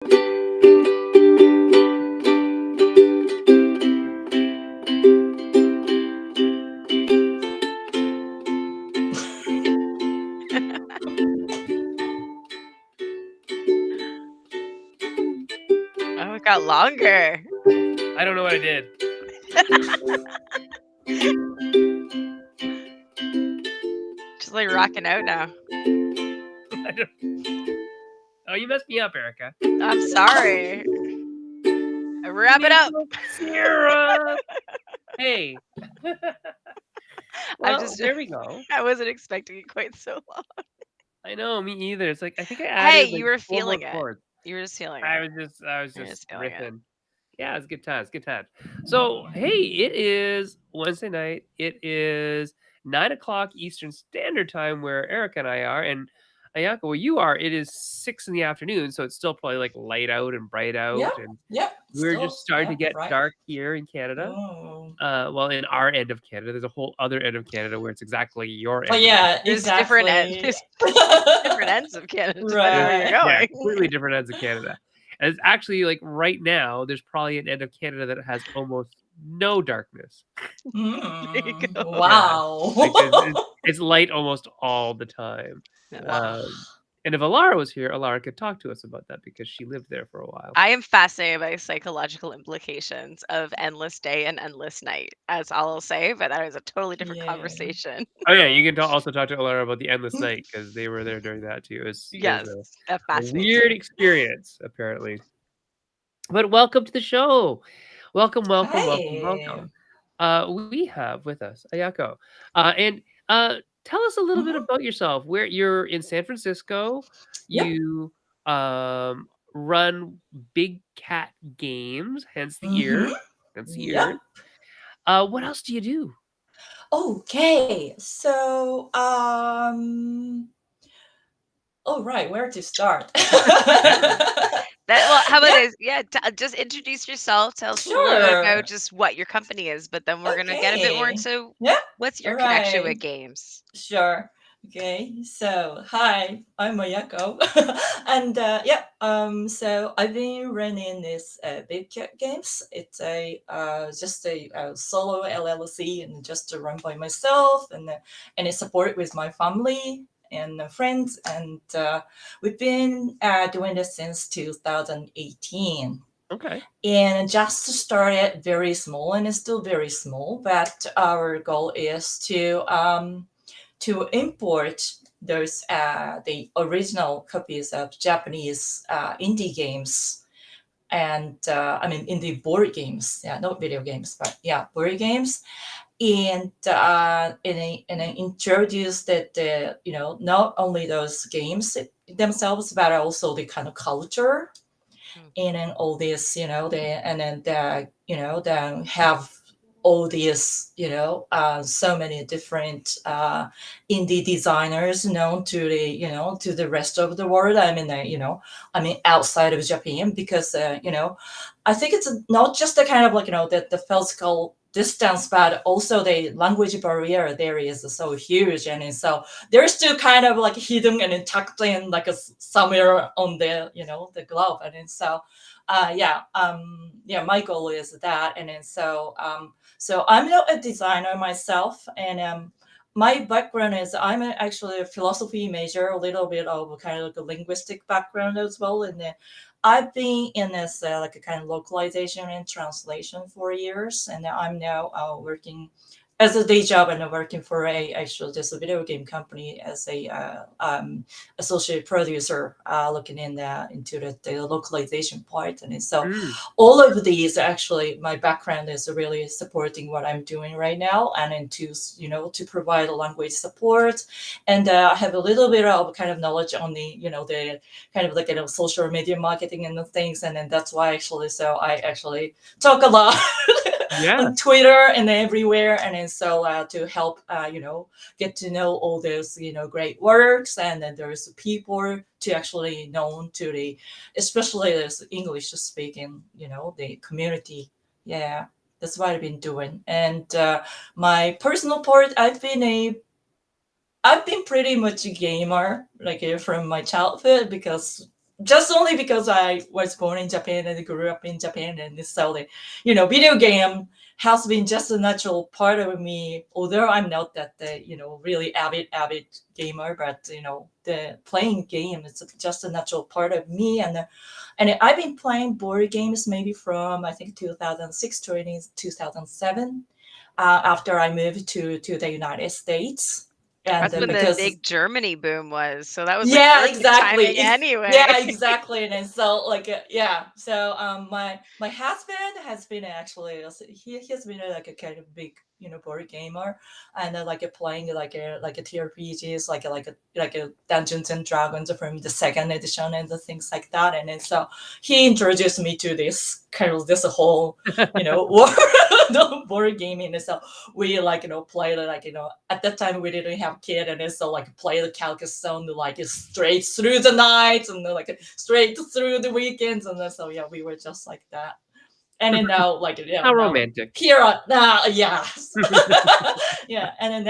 Oh, it got longer. I don't know what I did. Just like rocking out now. I don't... Oh, you messed me up, Erica. I'm sorry. Wrap it up. Syrup. Hey. Well, just there we go. I wasn't expecting it quite so long. I know, me either. It's like I think I added Hey, like you were 4 more feeling it. chords. You were just feeling it. I was You're just just feeling it. riffing. Yeah, it's good times, good times. So, hey, it is Wednesday night. It is 9 o'clock Eastern Standard Time where Erica and I are, and Ayako, where you are, it is 6 in the afternoon, so it's still probably like light out and bright out, and we're Still, just starting to get right. dark here in Canada. Oh. Well, in our end of Canada, there's a whole other end of Canada where it's exactly your end. But yeah, There's exactly. different ends of Canada, depending where you're Right. going. Yeah, completely different ends of Canada. And it's actually like right now, there's probably an end of Canada that has almost no darkness. There you go. Wow. Because it's light almost all the time. Wow. And if Alara was here, Alara could talk to us about that because she lived there for a while. I am fascinated by psychological implications of endless day and endless night. That's all I'll say, but that is a totally different Yeah. conversation. Oh yeah, you can also talk to Alara about the endless night because they were there during that too. It was Yes, that a fascinates weird me. experience, apparently. But welcome to the show. Welcome. We have with us Ayako. And tell us a little bit about yourself. Where you're in San Francisco. Yep. You run Big Cat Games, hence the ear. Hence the ear. What else do you do? Okay, so oh right, where to start? How about this? Yeah, just introduce yourself. Tell us a little bit about just what your company is, but then we're gonna get a bit more into what's your connection with games. Sure. Okay, so hi, I'm Ayako, and so I've been running this Big Cat Games. It's a just a solo LLC and just to run by myself, and it's supported with my family and friends, and we've been doing this since 2018. Okay. And just started very small, and it's still very small, but our goal is to import those the original copies of Japanese indie games, and I mean indie board games, not video games, but board games, and introduce that not only those games themselves, but also the kind of culture, and then all this, then have all these, so many different indie designers known to the rest of the world. I mean, outside of Japan, because I think it's not just the kind of the physical distance, but also the language barrier there is so huge, and so they're still kind of like hidden and tucked in somewhere on the the globe, and then so my goal is that, and then so I'm not a designer myself, and my background is I'm actually a philosophy major, a little bit of kind of like a linguistic background as well, and then I've been in this like a kind of localization and translation for years, and I'm now working as a day job, and I'm working for actually just a video game company as a associate producer, looking into the localization part, and so all of these actually my background is really supporting what I'm doing right now, and then to provide a language support, and I have a little bit of kind of knowledge on the kind of like social media marketing and the things, and then that's why I actually talk a lot on Twitter and everywhere, and then so to help get to know all those great works, and then there's people to actually known to the, especially this English speaking the community. That's what I've been doing. And my personal part, I've been pretty much a gamer, like from my childhood, because just only because I was born in Japan and grew up in Japan, and so the, video game has been just a natural part of me. Although I'm not that really avid gamer, but the playing game is just a natural part of me, and I've been playing board games maybe from I think 2006 to 2007, after I moved to the United States, and That's when the because big Germany boom was. So that was like yeah, perfect timing exactly. anyway. Yeah, exactly. And so yeah. So my husband has been actually he has been like a kind of big board gamer, and like playing like a TRPGs like a Dungeons and Dragons from the second edition and the things like that. And then so he introduced me to this kind of this whole world of board gaming. And so we played at that time we didn't have kid, and then so play the Carcassonne like straight through the nights and like straight through the weekends, and then so yeah, we were just like that. And then now How now romantic. here now yes. Yeah, and then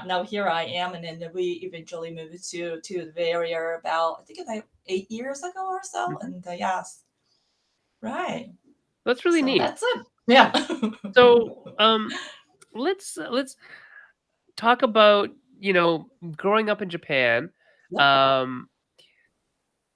now here I am, and then we eventually moved to the Bay Area about I think like 8 years ago or so. And yes, right, That's really so neat. that's it. Yeah. So let's talk about growing up in Japan. Um,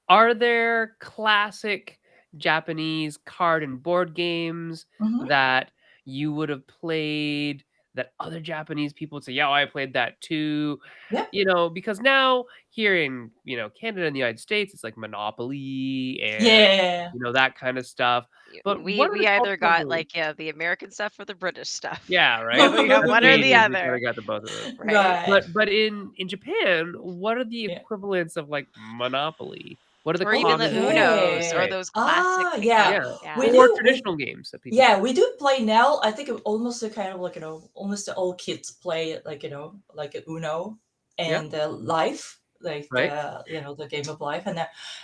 are there classic Japanese card and board games that you would have played that other Japanese people would say, yeah, I played that too? Yeah. Because now here in, Canada and the United States, it's like Monopoly and, Yeah. that kind of stuff. But what are the We either cultural got games? like the American stuff or the British stuff. Yeah, right. We got That's one the or age the is we kind other. of got the both of those. Right. But in Japan, what are the equivalents of like Monopoly? What are the Or even the common games that people Unos or play? those classic Yeah. Yeah, We yeah. or do. traditional games that people Yeah, we do play now. I think almost a kind of like almost all kids play it, like like Uno Yeah, and Life, like right. the game of life, and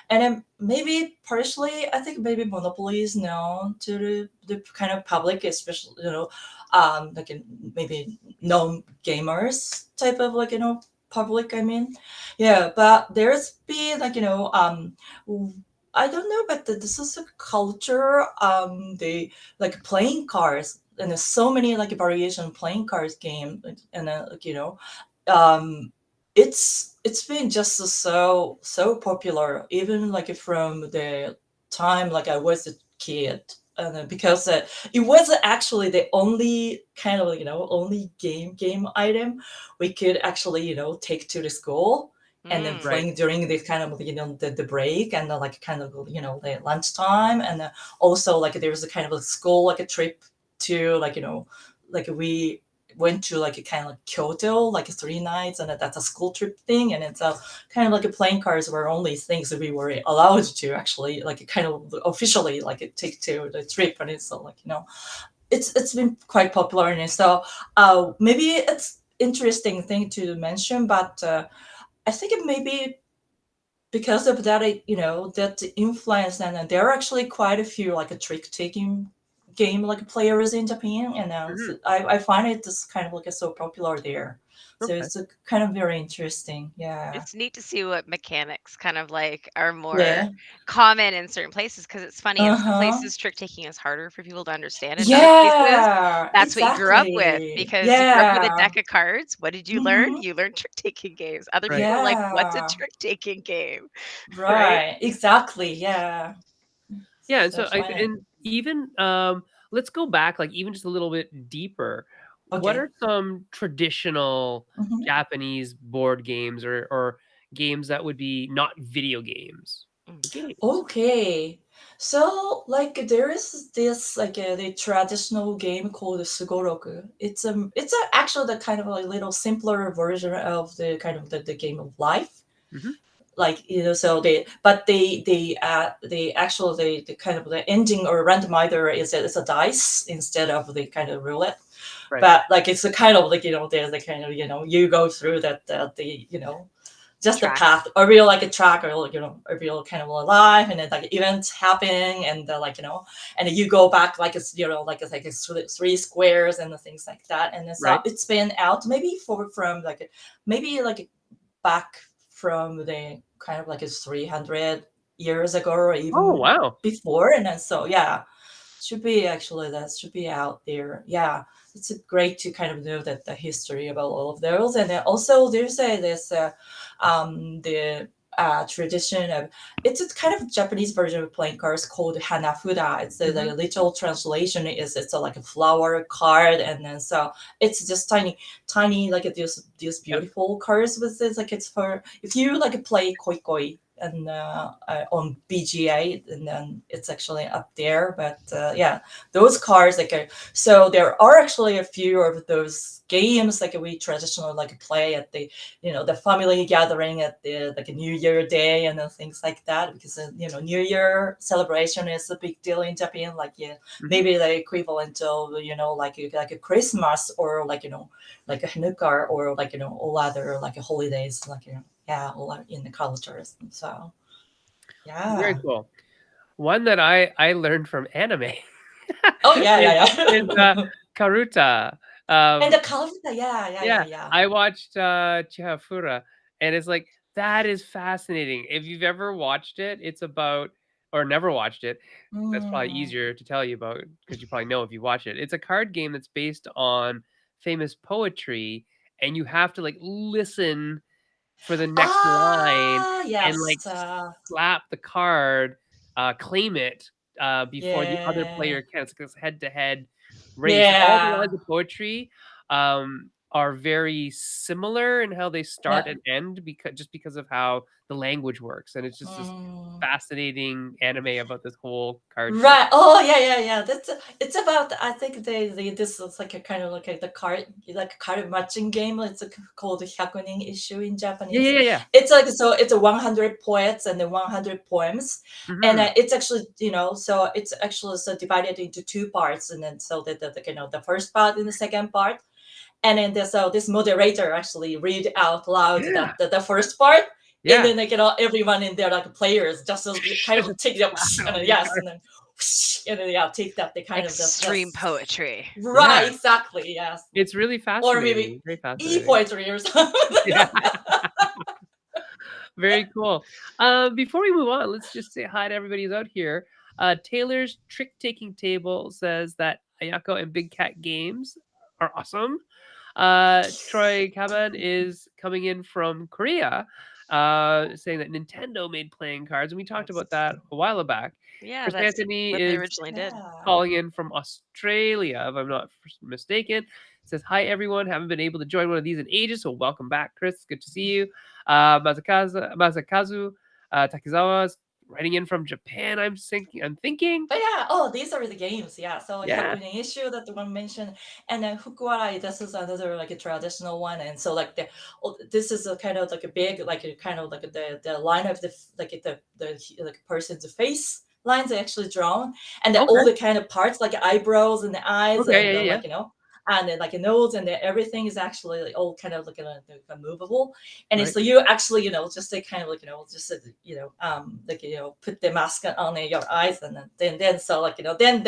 then maybe partially I think maybe Monopoly is known to the kind of public, especially like maybe non gamers type of public. I mean, yeah, but there's been I don't know, but this is a culture. They like playing cards, and there's so many like variation playing cards game, and um, it's been just so popular, even like from the time like I was a kid, and because it was actually the only kind of only game item we could actually take to the school, and then Right. playing during this kind of the break, and like kind of the lunchtime, and also like there was a kind of a school like a trip to like we went to like a kind of like Kyoto like 3 nights, and that's a school trip thing, and it's a kind of like a playing cards were only things that we were allowed to actually like kind of officially like take to the trip, and it's so like it's been quite popular, and so maybe it's interesting thing to mention, but I think it may be because of that, that influence, and there are actually quite a few like a trick taking game like players in Japan, and Mhm. I find it just kind of like so popular there. So Okay. it's kind of very interesting. Yeah. It's neat to see what mechanics kind of like are more Yeah. common in certain places because it's funny in some Uh-huh. places trick taking is harder for people to understand. In other places, Yeah, that's what you grew up with exactly. because you grew up with a Yeah. deck of cards. What did you learn? Hmm. You learned trick taking games. Other Right. people are like, "What's a Yeah. trick taking game?" Right? Right. Exactly. Yeah. Yeah, and So so funny. and even let's go back like even just a little bit deeper. What Okay. are some traditional Mhm. Japanese board games or games that would be not video games, Mm. but games? Okay. So like there is this like the traditional game called Sugoroku. It's actually the kind of a little simpler version of the kind of the game of life. Mhm. Like so they actually the kind of the ending or randomizer is a dice instead of the kind of roulette. Right. But like it's a kind of like there's a kind of you go through that the just a Track. path, a real like a track, or a real kind of life, and then like events happening, and and then you go back like it's like it's three squares and the things like that, and then so Right. it's been out maybe from like maybe like back from the kind of like it's 300 years ago or Oh, even wow. before. And then so yeah, should be actually that should be out there. Yeah, it's great to kind of know that the history about all of those. And then also there's this the tradition of, it's a kind of Japanese version of playing cards called Hanafuda. It's the literal translation is it's like a flower card, and then so it's just tiny like these beautiful cards with this, like it's for if you like play koi koi and on BGA, and then it's actually up there. But yeah, those cards like so there are actually a few of those games like we traditionally like play at the the family gathering at the like a New Year day and things like that, because New Year celebration is a big deal in Japan. Like maybe the equivalent of like a Christmas or like like a Hanukkah or like all other like holidays like yeah, all in the cultures. So Very yeah. cool. One that I learned from anime Oh yeah, is, yeah, is yeah. Karuta. And the culture, yeah, yeah, yeah, Yeah, yeah. I watched Chihafura, and it's like that is fascinating. If you've ever watched it, it's about or never watched it. That's probably Mm. easier to tell you about because you probably know if you watch it. It's a card game that's based on famous poetry, and you have to like listen for the next line Ah, and like yes. slap the card, claim it before the other Yeah, player can. It's head to head race. And all the yeah, lines of poetry are very similar in how they start yeah. and end because of how the language works. And it's just this Mm. fascinating anime about this whole card game. Right. Oh, yeah, yeah, yeah. That's it's about. I think they this is like a kind of like the card like a card matching game. It's called Hyakunin issue in Yeah, Japanese. yeah, yeah. It's like so. It's a 100 poets and then 100 poems, and Hmm. it's actually so it's actually so divided into two parts, and then so the first part and the second part, and then so this moderator actually read out loud Yeah, the first part, and yeah. then like everyone in there like players just kind of take that Slap it and on then the yes, card. and then and then yeah, take that the kind of Extreme poetry. right, Yeah, exactly, yes, it's really or maybe fascinating. Very fascinating. poetry or something. Yeah. Very cool. Before we move on, let's just say hi to everybody who's out here. Taylor's Trick Taking Table says that Ayako and Big Cat Games are awesome. Troy Kaban is coming in from Korea, saying that Nintendo made playing cards, and we talked about that a while back. Yeah, Chris that's Anthony what they is originally did. Yeah. calling in from Australia, if I'm not mistaken. Says, hi, everyone. Haven't been able to join one of these in ages, so welcome back, Chris. Good to see you. Masakazu Takizawa's writing in from Japan, I'm thinking. But yeah, oh, these are the games. Yeah, so Yeah. Hyakunin issue that the one mentioned, and then Fukuwarai. This is another like a traditional one, and so like this is a kind of like a big like a kind of like the line of the like person's face lines are actually drawn, and then all Okay. the kind of parts like eyebrows and the eyes Okay. and Yeah. Yeah. like and then like a nose and then everything is actually like, all kind of like a movable, and Right. so you actually just to kind of like just like put the mask on your eyes, and then so like then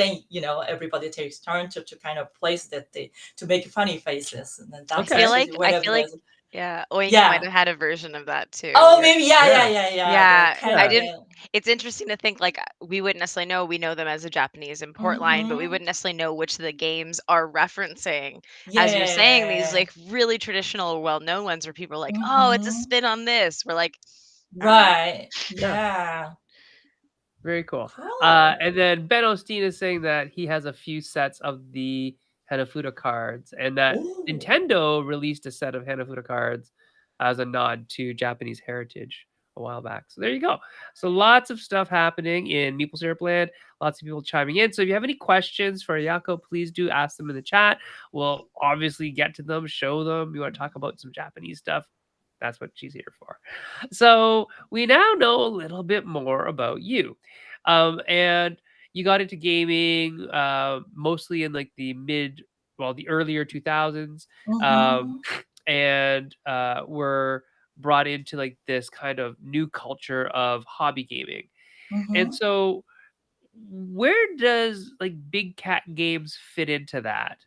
everybody takes turn to kind of place that they to make funny faces, and then I that's Okay. feel actually like I whatever feel like those. yeah, Oink might Yeah. have had a version of that too. Oh, Where maybe yeah, Yeah. yeah, yeah, yeah. The yeah, kind I of Yeah. didn't. the. It's interesting to think like we wouldn't necessarily know. We know them as a Japanese import line, but we Mm-hmm. wouldn't necessarily know which of the games are referencing. As you're saying, these Yeah. like really traditional, well-known ones where people are like, "Oh, it's a Mm-hmm. spin on this." We're like, "All right." Right. Yeah. Yeah. Very cool. Cool. And then Ben Osteen is saying that he has a few sets of the Hanafuda cards, and that Ooh. Nintendo released a set of Hanafuda cards as a nod to Japanese heritage a while back. So there you go. So lots of stuff happening in Meeple Syrup Land. Lots of people chiming in. So if you have any questions for Ayako, please do ask them in the chat. We'll obviously get to them, show them. You want to talk about some Japanese stuff? That's what she's here for. So we now know a little bit more about you. And you got into gaming mostly in like the earlier 2000s, um, Mm-hmm. and were brought into like this kind of new culture of hobby gaming. And Mm-hmm. so, where does like Big Cat Games fit into that?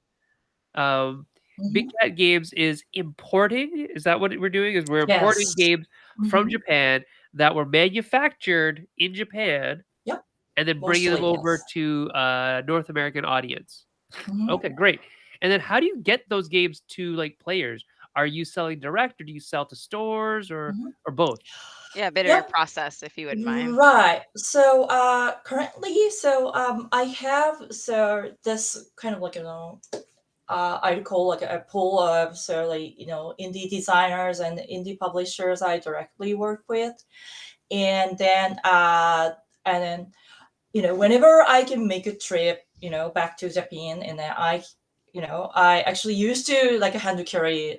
Um, Big Mm-hmm. Cat Games is importing. Is that what we're doing? Is we're importing Yes. games from Mm-hmm. Japan, that were manufactured in Japan Yep. and then bringing them Mostly, over yes. to North American audience. Mhm. Okay, great. And then how do you get those games to like players? Are you selling direct or do you sell to stores Mhm. or both? Yeah, a bit of your Yep. process, if you wouldn't mind. Right. So currently, I have this kind of like I'd call like a pool of indie designers and indie publishers I directly work with, and then whenever I can make a trip back to Japan, and then I actually used to like hand carry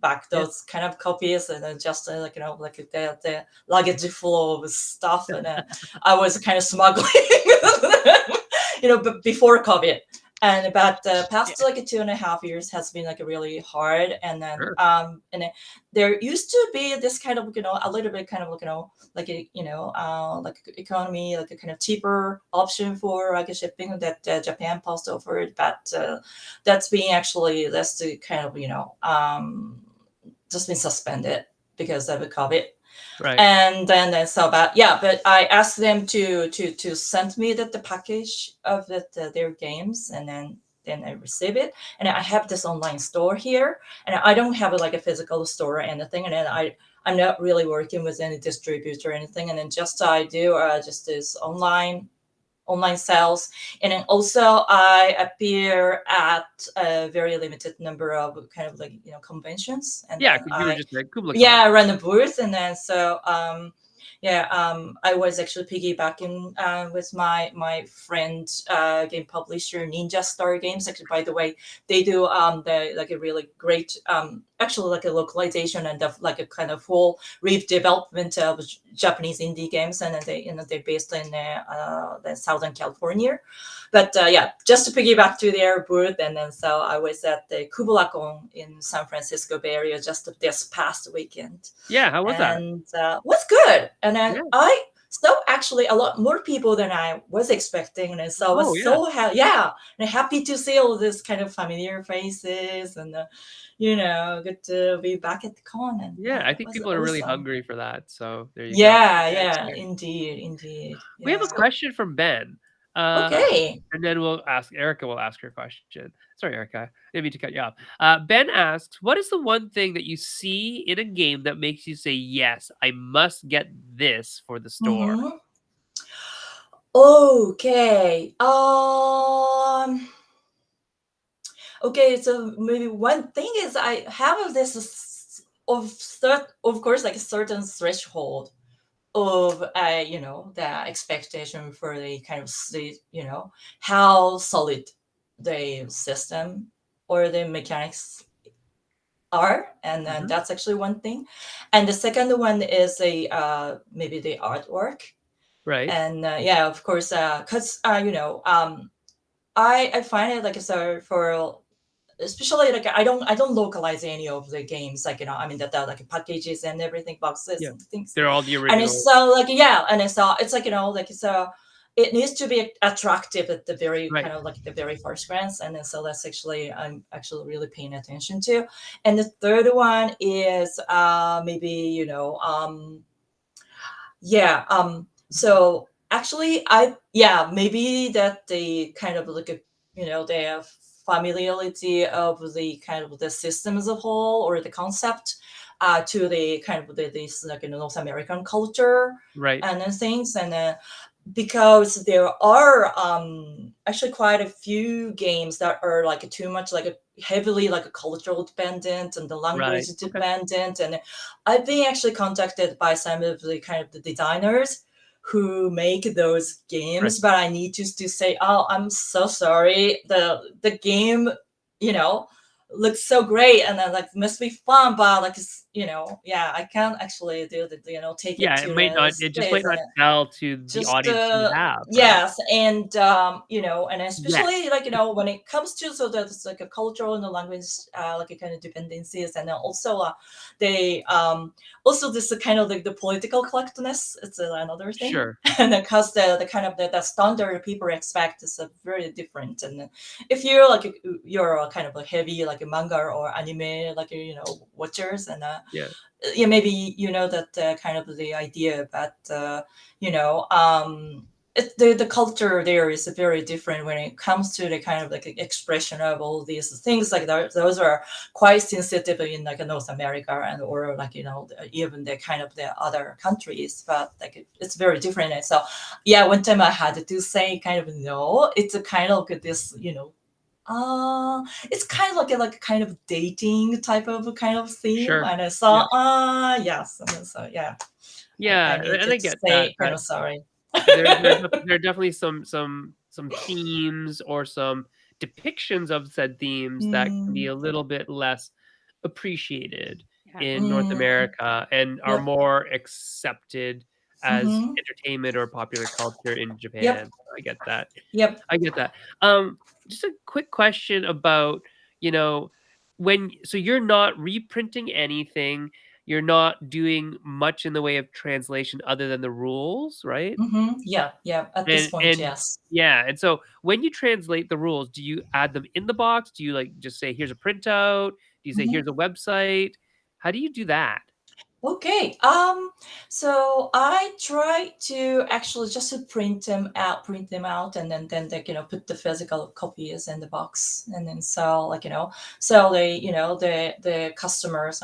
back Yeah. those kind of copies, and then just like the luggage full of stuff, and then I was kind of smuggling but before COVID. And about the Yeah. past like 2.5 years has been like really hard, and then Sure. there used to be this kind of a little bit kind of like a like economy, like a kind of cheaper option for like shipping that Japan Post offered, but that's being actually that's the kind of just been suspended because of the COVID. Right. And then but I asked them to send me the package of their games, and then I receive it, and I have this online store here, and I don't have like a physical store or anything, and then I'm not really working with any distributor or anything, and then just I do just this online sales, and then also I appear at a very limited number of kind of like conventions, and Yeah, then because you were just at Kubla Khan. I run a booth, and then I was actually piggybacking with my friend, game publisher Ninja Star Games. Actually, by the way, they do the like a really great actually like a localization and like a kind of full redevelopment of Japanese indie games, and then they're based in the Southern California. But just to piggyback to their booth, and then so I was at the KublaCon in San Francisco Bay Area just this past weekend, Yeah, how was that? and was good. And then Yeah. I saw actually a lot more people than I was expecting, and so I Oh, was yeah. and happy to see all this kind of familiar faces, and good to be back at the con, and Yeah, I it think was people are really awesome. hungry for that. So there you go. Yeah, Yeah, exciting. indeed, We have a yeah. question from Ben. Okay. And then Erica will ask her question. Sorry, Erica. I didn't mean to cut you off. Ben asks, what is the one thing that you see in a game that makes you say, yes, I must get this for the store? Mm-hmm. Okay. Okay, so maybe one thing is I have this of course like a certain threshold of the expectation for the kind of how solid the system or the mechanics are, and then Mhm. that's actually one thing. And the second one is maybe the artwork. Right. And of course, because I find it like so for especially like I don't localize any of the games, like I mean that like packages and everything, boxes Yeah. and things. They're all the And it's original. so like and it's like like it needs to be attractive at the very Right. kind of like the very first glance, and then so that's actually I'm actually really paying attention to. And the third one is maybe so actually maybe that the kind of like a the familiarity of the kind of the system as a whole, or the concept to the kind of this like North American culture Right. and then things, and because there are actually quite a few games that are like too much like a heavily like a cultural dependent and the Right. language Okay. dependent, and I've been actually contacted by some of the kind of the designers who make those Right. games, but I need to say, oh, I'm so sorry, the game you know looks so great, and then like must be fun, but like I can't actually do the take it Yeah, to the it just stage, might and not sell to the just audience you have, right? yes, and and Yes. especially like when it comes to so there's like a cultural and the language like a kind of dependencies, and then also they also this kind of like the political correctness, it's another thing. Sure. And because the kind of the standard people expect is very different, and if you're like you're a kind of a heavy like a manga or anime like watchers, and Yeah. Yeah, maybe you know that kind of the idea, but the culture there is very different when it comes to the kind of like expression of all these things. Like those are quite sensitive in like North America and or like even the kind of the other countries, but like it's very different. And so yeah, one time I had to say kind of no. It's a kind of this it's kind of like a kind of dating type of kind of theme, Sure. and I Yeah. saw yes, and so yeah, I Yeah, need and to I get that. say kind of sorry. There are definitely some themes or some depictions of said themes that can be Mm, a little bit less appreciated Yeah. in North mm, America and are yep. more accepted as Mm-hmm. entertainment or popular culture in Yep. Japan. I get that. Yep. I get that. Just a quick question about, you know, so you're not reprinting anything, you're not doing much in the way of translation other than the rules, right? Mm-hmm. Yeah. Yeah. At this point, And yes. yeah, and so when you translate the rules, do you add them in the box? Do you like just say here's a printout? Do you say Mm-hmm. here's a website? How do you do that? Okay. So I try to actually just to print them out, and then they put the physical copies in the box, and then sell so they the customers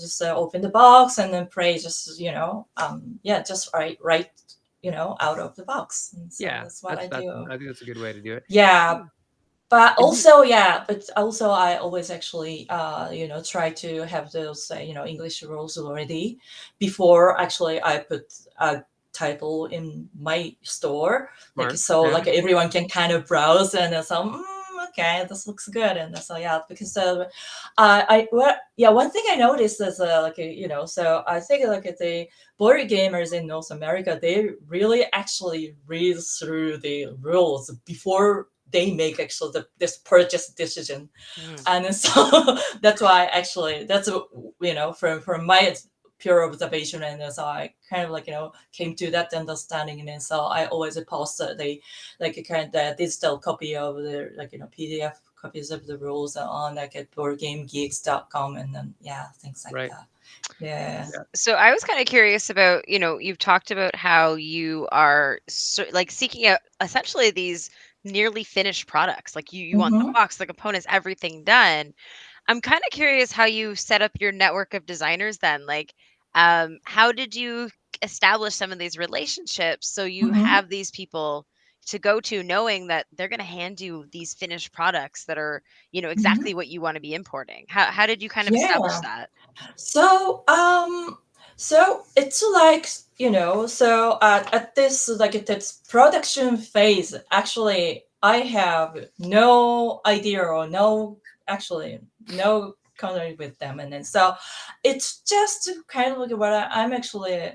just open the box and then pray just yeah, just write out of the box, and so Yeah, that's what I that's do. I think that's a good way to do it. Yeah, Yeah. but And do also yeah, but also I always actually try to have those English rules already before actually I put a title in my store, like smart. so Yeah. like everyone can kind of browse and so okay, this looks good, and so yeah, because one thing I noticed is so I think like the board gamers in North America, they really actually read through the rules before they make actually this purchase decision, Mm. and so that's why actually that's from my pure observation, and so I kind of came to that understanding, and then so I always post the like a kind of digital copy of the PDF copies of the rules on like at boardgamegeeks.com, and then yeah, things like Right. that. Yeah. Yeah. So I was kind of curious about, you've talked about how you are like seeking out essentially these nearly finished products. Like you want the Mm-hmm. box, the components, everything done. I'm kind of curious how you set up your network of designers then. Like, how did you establish some of these relationships so you Mm-hmm. have these people to go to knowing that they're going to hand you these finished products that are, Mm-hmm. exactly what you want to be importing? How did you kind of establish Yeah. that? So, so it's like so at this like at this production phase, actually, I have no idea or no contact with them, and then so it's just kind of like what I'm actually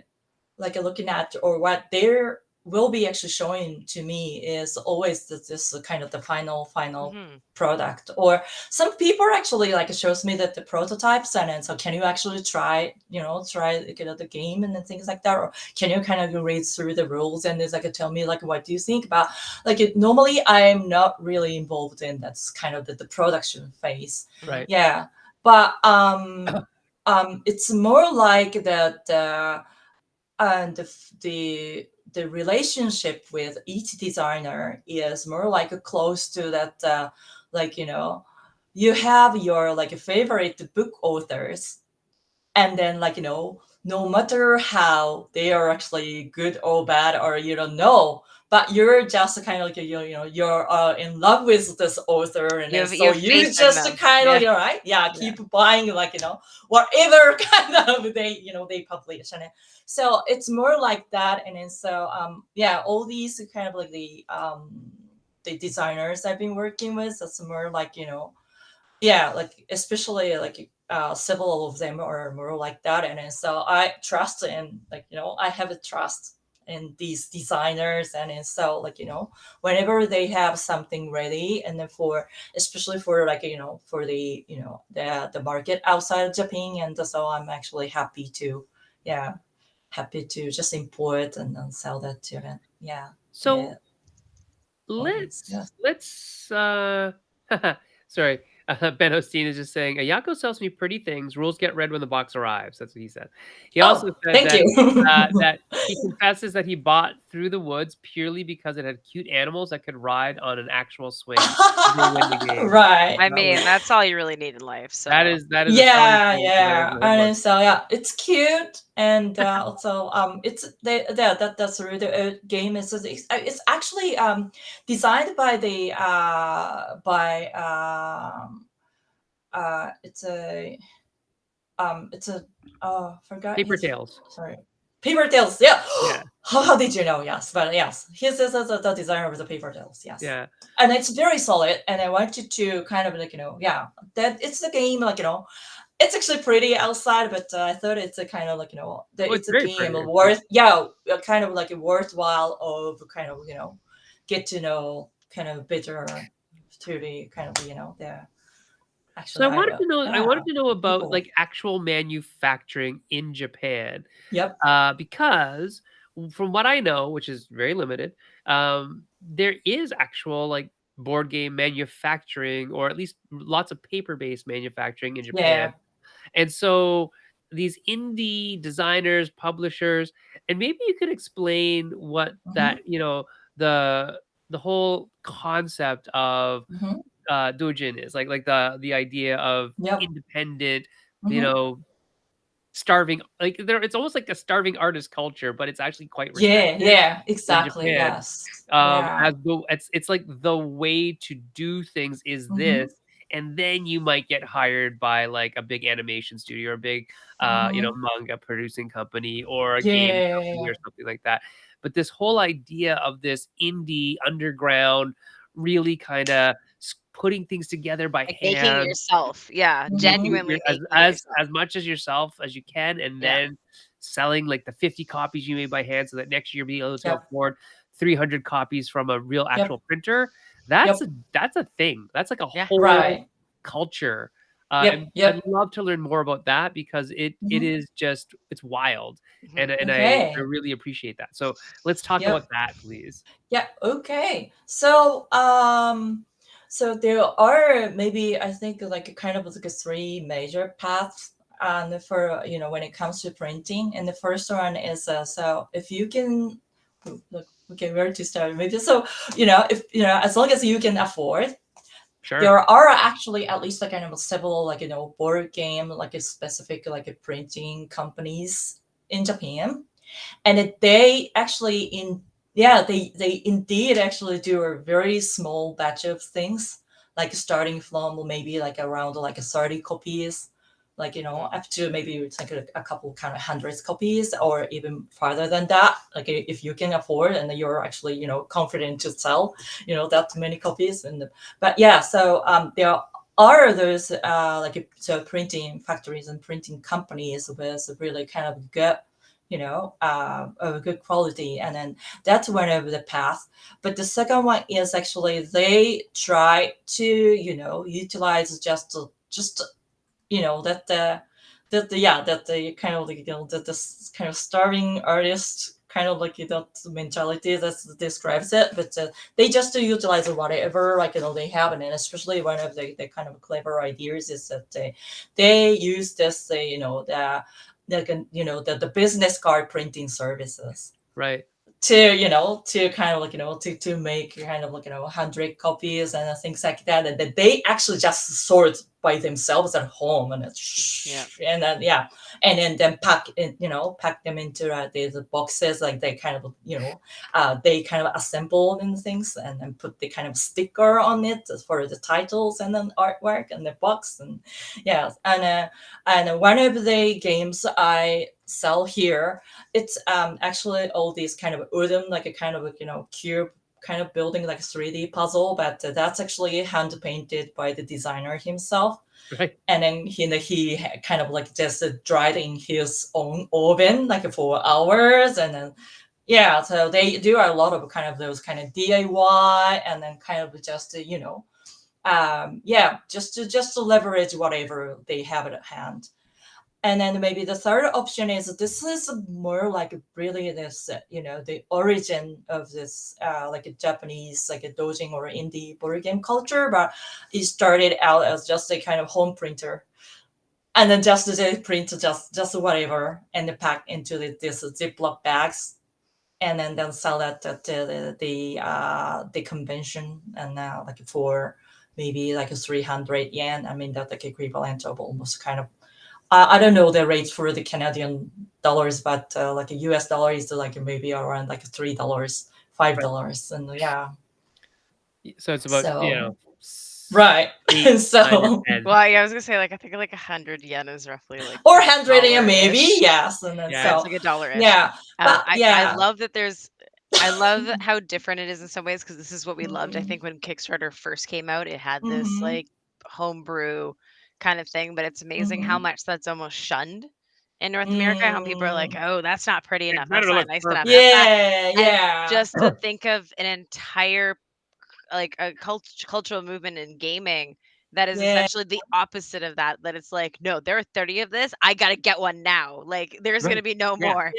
like looking at, or what there will be actually showing to me is always this kind of the final Hmm. product. Or some people actually like shows me that the prototypes, and then so can you actually try the game and then things like that, or can you kind of read through the rules and there's like tell me like what do you think about normally I'm not really involved in that's kind of the production phase. Hmm. Right. Yeah, but it's more like that and the relationship with each designer is more like close to that like you have your like favorite book authors, and then no matter how they are actually good or bad, or you don't know, but you're just kind of like you're in love with this author, and then You so have faith you in just them. kind of Yeah. right, yeah, Yeah. keep buying whatever kind of they publish. And so it's more like that. And then so yeah, all these kind of like the designers I've been working with, that's more like yeah, like especially like several of them are more like that. And then so I trust in I have a trust in these designers, and then so whenever they have something ready, and then for especially for like for the the market outside of Japan, and so I'm actually happy to yeah, happy to just import and then sell that to them. Yeah, So the audience. Yeah. let's sorry. Ben Osteen is just saying, Ayako sells me pretty things. Rules get read when the box arrives. That's what he said. He also Oh, said thank you. that he confesses that he bought Through the Woods purely because it had cute animals that could ride on an actual swing. They win the game. Right. I mean, that's all you really need in life. So That is a selling Yeah, point for yeah. everyone. And so yeah, it's cute, and also it's that's really the game is it's actually designed by the by it's a forgot Paper his Tales. sorry, Paper Tales. Yeah. Yeah, How did you know? Yes, but yes, he's the designer of the Paper Tales. Yes, yeah. and it's very solid. And I wanted to kind of like yeah, that it's the game like it's actually pretty outside, but I thought it's a kind of like that Oh, it's it's a very game pretty. worth yeah, kind of like a worthwhile of kind of get to know kind of better to the kind of the So actually I I yeah wanted to know about people like actual manufacturing in Japan. yep Because from what I know, which is very limited, there is actual like board game manufacturing, or at least lots of paper-based manufacturing in Japan. yeah And so these indie designers, publishers, and maybe you could explain what mm-hmm, that, the the whole concept of mm-hmm, doujin is like the idea of yep independent, you mm-hmm. know, starving, like there it's almost like a starving artist culture, but it's actually quite Yeah, respected yeah, in exactly. Japan. Yes. Yeah. As the it's like the way to do things is Mm-hmm. this, and then you might get hired by like a big animation studio or a big Mm-hmm. manga producing company or a game company Yeah. or something like that. But this whole idea of this indie underground, really kind of putting things together by like making it hand, yourself. Yeah, Mm-hmm. making it genuinely making it as yourself. much as yourself as you can, and Yeah. then selling like the 50 copies you made by hand, so that next year you'll be able to Yep. afford 300 copies from a real Yep. actual printer. Yep. That's a thing. That's like a Yeah. whole Right. culture. Yep. And I'd Yep. love to learn more about that, because it Mm-hmm. is just it's wild, Mhm. and I Okay. really appreciate that. So let's talk Yep. about that, please. Yeah. Okay. So there are maybe I think like a kind of like a three major paths and for when it comes to printing. And the first one is so if you can look okay where to start maybe so if as long as you can afford. Sure. There are actually at least like kind of several like board game like a specific like a printing companies in Japan, and they actually in yeah they indeed actually do a very small batch of things, like starting from maybe like around like 30 copies, like Mhm. up to maybe it's like a couple kind of hundreds copies or even farther than that, like if you can afford and you're actually confident to sell that many copies. And but yeah, so there are those like so printing factories and printing companies with really kind of good of good quality, and then that's one of the path. But the second one is actually they try to utilize just that the kind of like that this kind of starving artist kind of like that mentality that describes it. But they just utilize whatever like they have. And then especially one of the kind of clever ideas is that they use this the business card printing services Right. to to kind of like to make kind of like 100 copies and things like that, and that they actually just sort by themselves at home. And Yeah. and then yeah, and then pack it, pack them into these boxes, like they kind of they kind of assemble in things and then put the kind of sticker on it for the titles and then artwork and the box. And yeah, and one of the games I sell here, it's actually all these kind of wooden, like a kind of cube kind of building, like a 3D puzzle, but that's actually hand painted by the designer himself. Right. And then he kind of like just dried in his own oven like for hours. And then yeah, so they do a lot of kind of those kind of DIY, and then kind of just yeah, just to leverage whatever they have at hand. And then maybe the third option is this is more like really this, the origin of this, like a Japanese, like a dojin or indie board game culture, but it started out as just a kind of home printer. And then just they print just whatever and they pack into this Ziploc bags and then sell that at the convention and now like for maybe like a 300 yen. I mean, that's like equivalent of almost kind of I don't know the rates for the Canadian dollars, but like a US dollar is like maybe around like $3, Right. $5, and yeah. So it's about So right, eight, and 9 or so 10. Well, yeah, I was gonna say like I think like 100 yen is roughly like or a 100 yen maybe, dollar-ish. yes, and then Yeah, Yeah, it's so like a dollar-ish. yeah, but I yeah. love that I love how different it is in some ways because this is what we loved. I Mm, think when Kickstarter first came out, it had this mm-hmm, like homebrew kind of thing, but it's amazing how mm-hmm, much that's almost shunned in North America. How people are like, mm, "Oh, that's not pretty it enough. better That's not look nice enough. perfect. That's not." yeah, And yeah. just to think of an entire like a cultural movement in gaming that is Yeah. essentially the opposite of that. That it's like, no, there are 30 of this. I gotta get one now. Like, there's Right. gonna be no Yeah. more.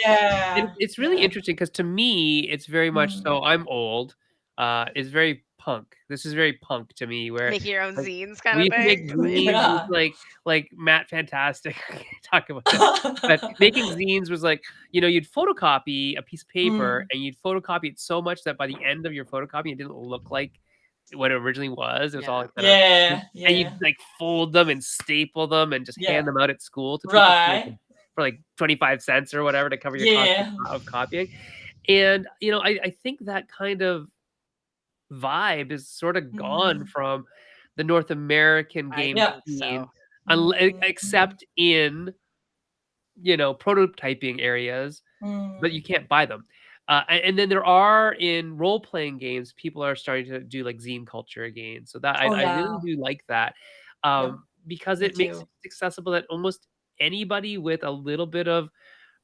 And Yeah. it's really Yeah. interesting because to me, it's very much Mm. so I'm old, it's very punk. This is very punk to me where, Make your own like, zines kind we of used to make thing. zines with, Yeah. like, Matt Fantastic. We can't talk about that. But making zines was like, you'd photocopy a piece of paper, Mm. and you'd photocopy it so much that by the end of your photocopy, it didn't look like what it originally was. It was all Yeah. kinda Yeah. and you'd, Yeah. like, fold them and staple them and just hand Yeah. them out at school to people Right. for, like, 25 cents or whatever to cover your cost Yeah. of copying. And, I think that kind of vibe is sorta gone Mm. from the North American I game Yeah. think scene, so. Mm. except in, prototyping areas, but you Mm. can't buy them. And then there are in role-playing games, people are starting to do, like, zine culture again, so that Oh I really yeah. do like that, Yep. because Me it makes too. it accessible that almost anybody with a little bit of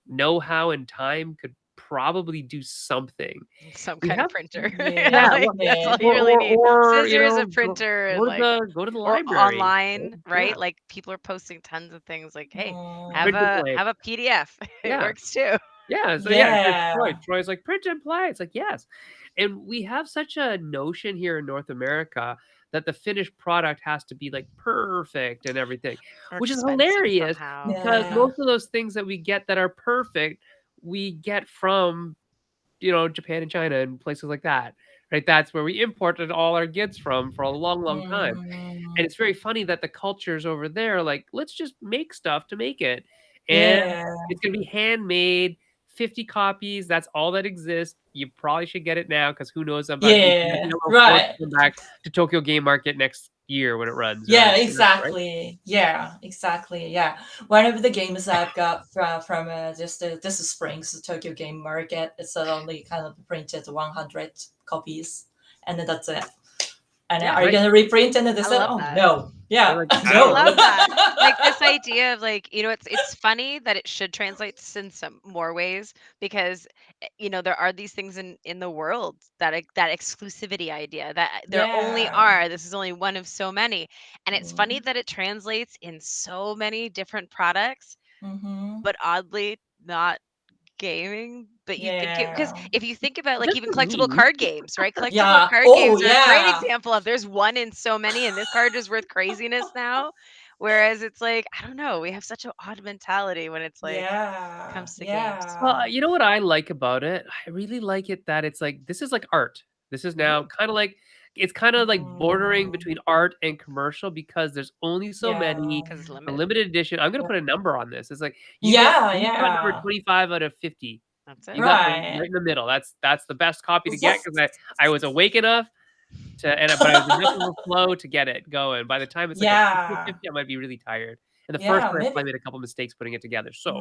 know-how and time could probably do something. Some We kind of have printer. Yeah, Yeah. yeah, like well, that's Yeah. all you really need. Scissors, a go printer, and like go to the or library, online, yeah, right? Like people are posting tons of things like, hey, Mm. print and play, have a PDF. It yeah. works too. Yeah, so yeah, there's Troy. Yeah. Troy's like, "Print and play." It's like, "Yes." And we have such a notion here in North America that the finished product has to be, like, perfect and everything, Or which is expensive hilarious somehow. because Yeah. Yeah. most of those things that we get that are perfect, we get from, Japan and China and places like that, right? That's where we imported all our goods from for a long, long time. And Mm. it's very funny that the cultures over there are like, "Let's just make stuff to make it." And Yeah. it's gonna be handmade, 50 copies, that's all that exists. You probably should get it now because who knows about maybe Yeah. you'll afford to Right. come back to Tokyo Game Market next year when it runs or Yeah, right? exactly. Yeah, exactly. Yeah, one of the games I've got from just this spring's Tokyo Game Market. It's only kind of printed 100 copies, and then that's it. And Yeah. are you Right. gonna reprint? And they I said, love "Oh that. no, They're yeah, like, "I I don't no." know." love that. Like this idea of like, it's funny that it should translate in some more ways because there are these things in the world that exclusivity idea that there only Yeah. are. This is only one of so many. And it's funny Mm-hmm. that it translates in so many different products, Mm-hmm. but oddly not gaming, but you think it because Yeah. if you think about like Just even for collectible me. card games, right? Collectible Yeah. card Oh games are a great yeah. example of there's one in so many, and this card is worth craziness now. Whereas it's like, I don't know, we have such an odd mentality when it's like Yeah. comes to games. Well, Yeah. you know what I like about it? I really like it that it's like this is like art. This is now Mm, kinda like it's kinda like bordering Mm, between art and commercial because there's only so yeah. many, because it's a limited. limited edition. I'm gonna Yeah. put a number on this. It's like Yeah. you got number Yeah. 25 out of 50. That's it. You got the Right. right in the middle. That's the best copy to get Yes. because I was awake enough but I was enough of a flow to get it going. By the time it's like a 50 Yeah. 50, I might be really tired. And the first Yeah. one, I Maybe. probably made a couple mistakes putting it together. So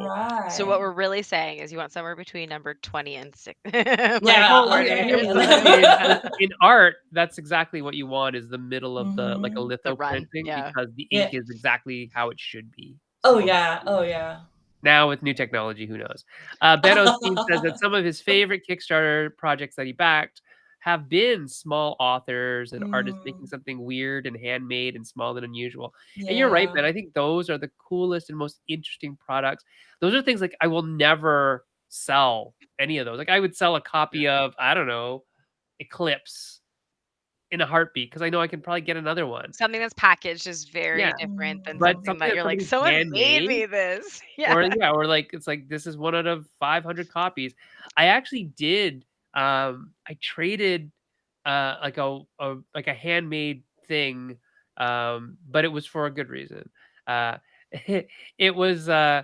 So what Right. we're really saying is you want somewhere between number 20 and 6 like Yeah. well, orders. in art, that's exactly what you want is the middle of the like a Mm-hmm. The litho run. printing Yeah. because the ink Yeah. is exactly how it should be. Oh So yeah. Oh yeah. now with new technology, who knows? Ben Osteen says that some of his favorite Kickstarter projects that he backed have been small authors and artists making Mm, something weird and handmade and small and unusual. And you're right, yeah. man. I think those are the coolest and most interesting products. Those are things like I will never sell any of those. Like I would sell a copy of, I don't know, Eclipse in a heartbeat because I know I can probably get another one. Something that's packaged is very Yeah. different than But Mm, something something that that you're like, somebody's "Someone made handmade me this." Yeah. or yeah, or like it's like this is one out of 500 copies. I actually did I traded like like a handmade thing but it was for a good reason. Uh it was uh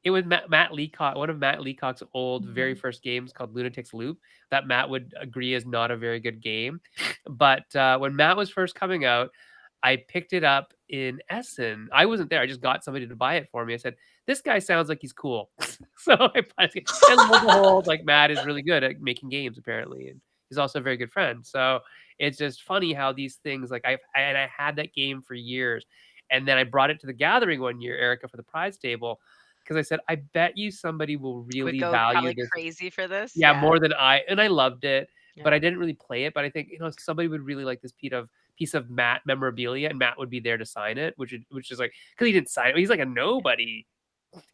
it was Matt Leacock, one of Matt Leacock's old very mhm, first games called Lunatic's Loop that Matt would agree is not a very good game. But when Matt was first coming out, I picked it up in Essen. I wasn't there. I just got somebody to buy it for me. I said, "This guy sounds like he's cool." So I bought it. And lo and behold, like Matt is really good at making games apparently, and he's also a very good friend. So it's just funny how these things like I had that game for years, and then I brought it to the gathering one year, Erica, for the prize table, because I said, "I bet you somebody will Would really go value probably this." crazy for this. Yeah, Yeah. more than and I loved it, but Yeah. I didn't really play it. But I think somebody would really like this piece of Matt memorabilia, and Matt would be there to sign it, which is like because he didn't sign it, he's like a nobody.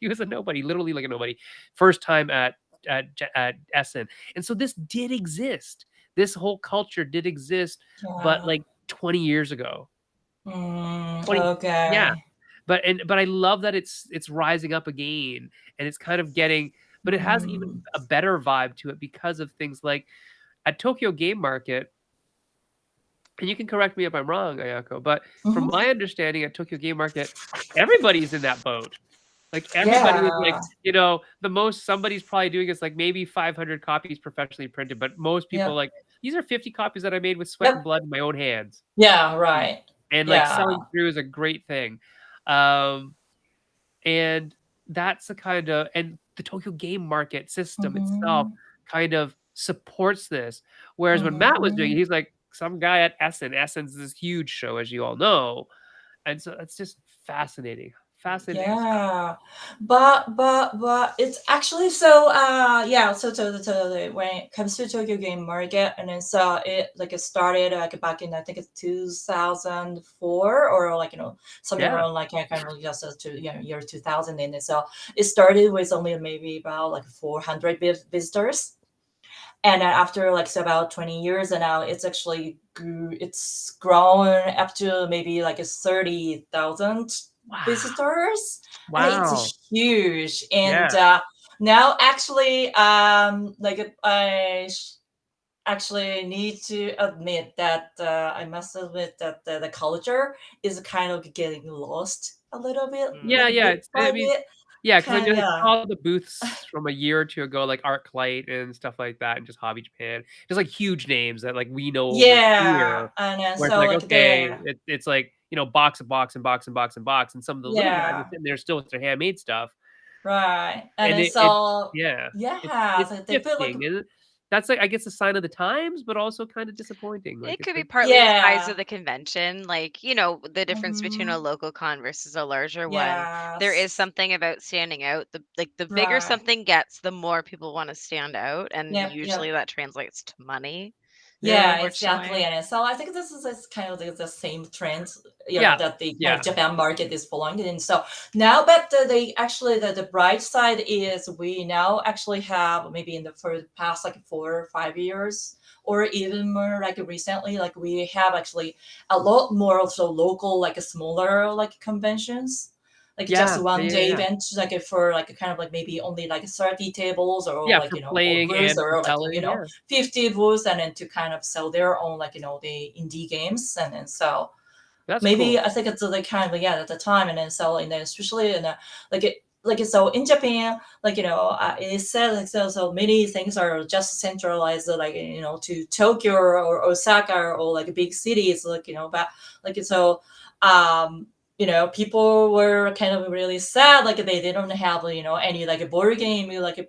He was a nobody, literally like a nobody. First time at Essen, and so this did exist. This whole culture did exist, but yeah. like 20 years ago. Mm, 20 yeah. okay. But I love that it's rising up again, and it's kind of getting but it has even Mm, a better vibe to it because of things like at Tokyo Game Market, and you can correct me if I'm wrong, Ayako, but from mhm, my understanding at Tokyo Game Market, everybody's in that boat. Like everybody is like, yeah. the most somebody's probably doing is like maybe 500 copies professionally printed, but most people Yep. like these are 50 copies that I made with sweat and Yep. blood in my own hands. Yeah. Mm. Right. And like Yeah. selling through is a great thing. Um, and that's the kind of and the Tokyo Game Market system itself Mhm, kind of supports this. Whereas when Matt was doing it, mhm. he's like some guy at Essen. Essen's this huge show, as you all know. And so it's just fascinating. Fascinating stuff. Yeah, but it's actually so yeah, so when it comes to Tokyo Game Market, and then so it started like back in I think it's 2004 or like something Yeah. around like kind of just to year 2000, and then so it started with only maybe about like 400 visitors, and then after like so about 20 years, and now it's grown up to maybe like a 30,000 Wow. visitors, and Wow. it's huge. And Yeah. now actually like actually need to admit that I must admit that the culture is kind of getting lost a little bit, Yeah, Mm. like yeah, bit it's by I mean bit, yeah, because kind of, I yeah. saw the booths from a year or 2 ago, like ArcLight and stuff like that, and just Hobby Japan. Just, like, huge names that, like, we know over Yeah, here, and then where it's so like, like okay, there, it's like, box and box and box and box and box, and some of the little guys are yeah. sitting there still with their handmade stuff, Right, and and then it so yeah, yeah, it's so they put like shifting, and that's, like, I guess, a sign of the times, but also kinda disappointing, like, It it's could be like partly the size of yeah, the convention, like, the difference between a mhm, local con versus a larger one. There is yes, something about standing out. The bigger right, something gets, the more people want to stand out, and yep, usually yep. that translates to money, yeah, Yeah, exactly. unfortunately. And so I think this is kind of the same trend, yeah, that the kind of yeah, Japan market is following. And so now, but they actually the bright side is we now actually have maybe in the for the past like 4 or 5 years, or even more like recently, like we have actually a lot more also local like smaller like conventions. Like just yeah, one yeah, day yeah. event, like for like kind of like maybe only like 30 tables or Yeah, like for or playing booths and for or like selling, yeah. 50 booths, and then to kind of sell their own like the indie games, and then so That's maybe cool. I think it's the kind of yeah at the time, and then sell, and then especially in so in Japan, like it said like so many things are just centralized like to Tokyo or Osaka or like big cities, like but like so um people were kind of really sad like they didn't have any like a board game like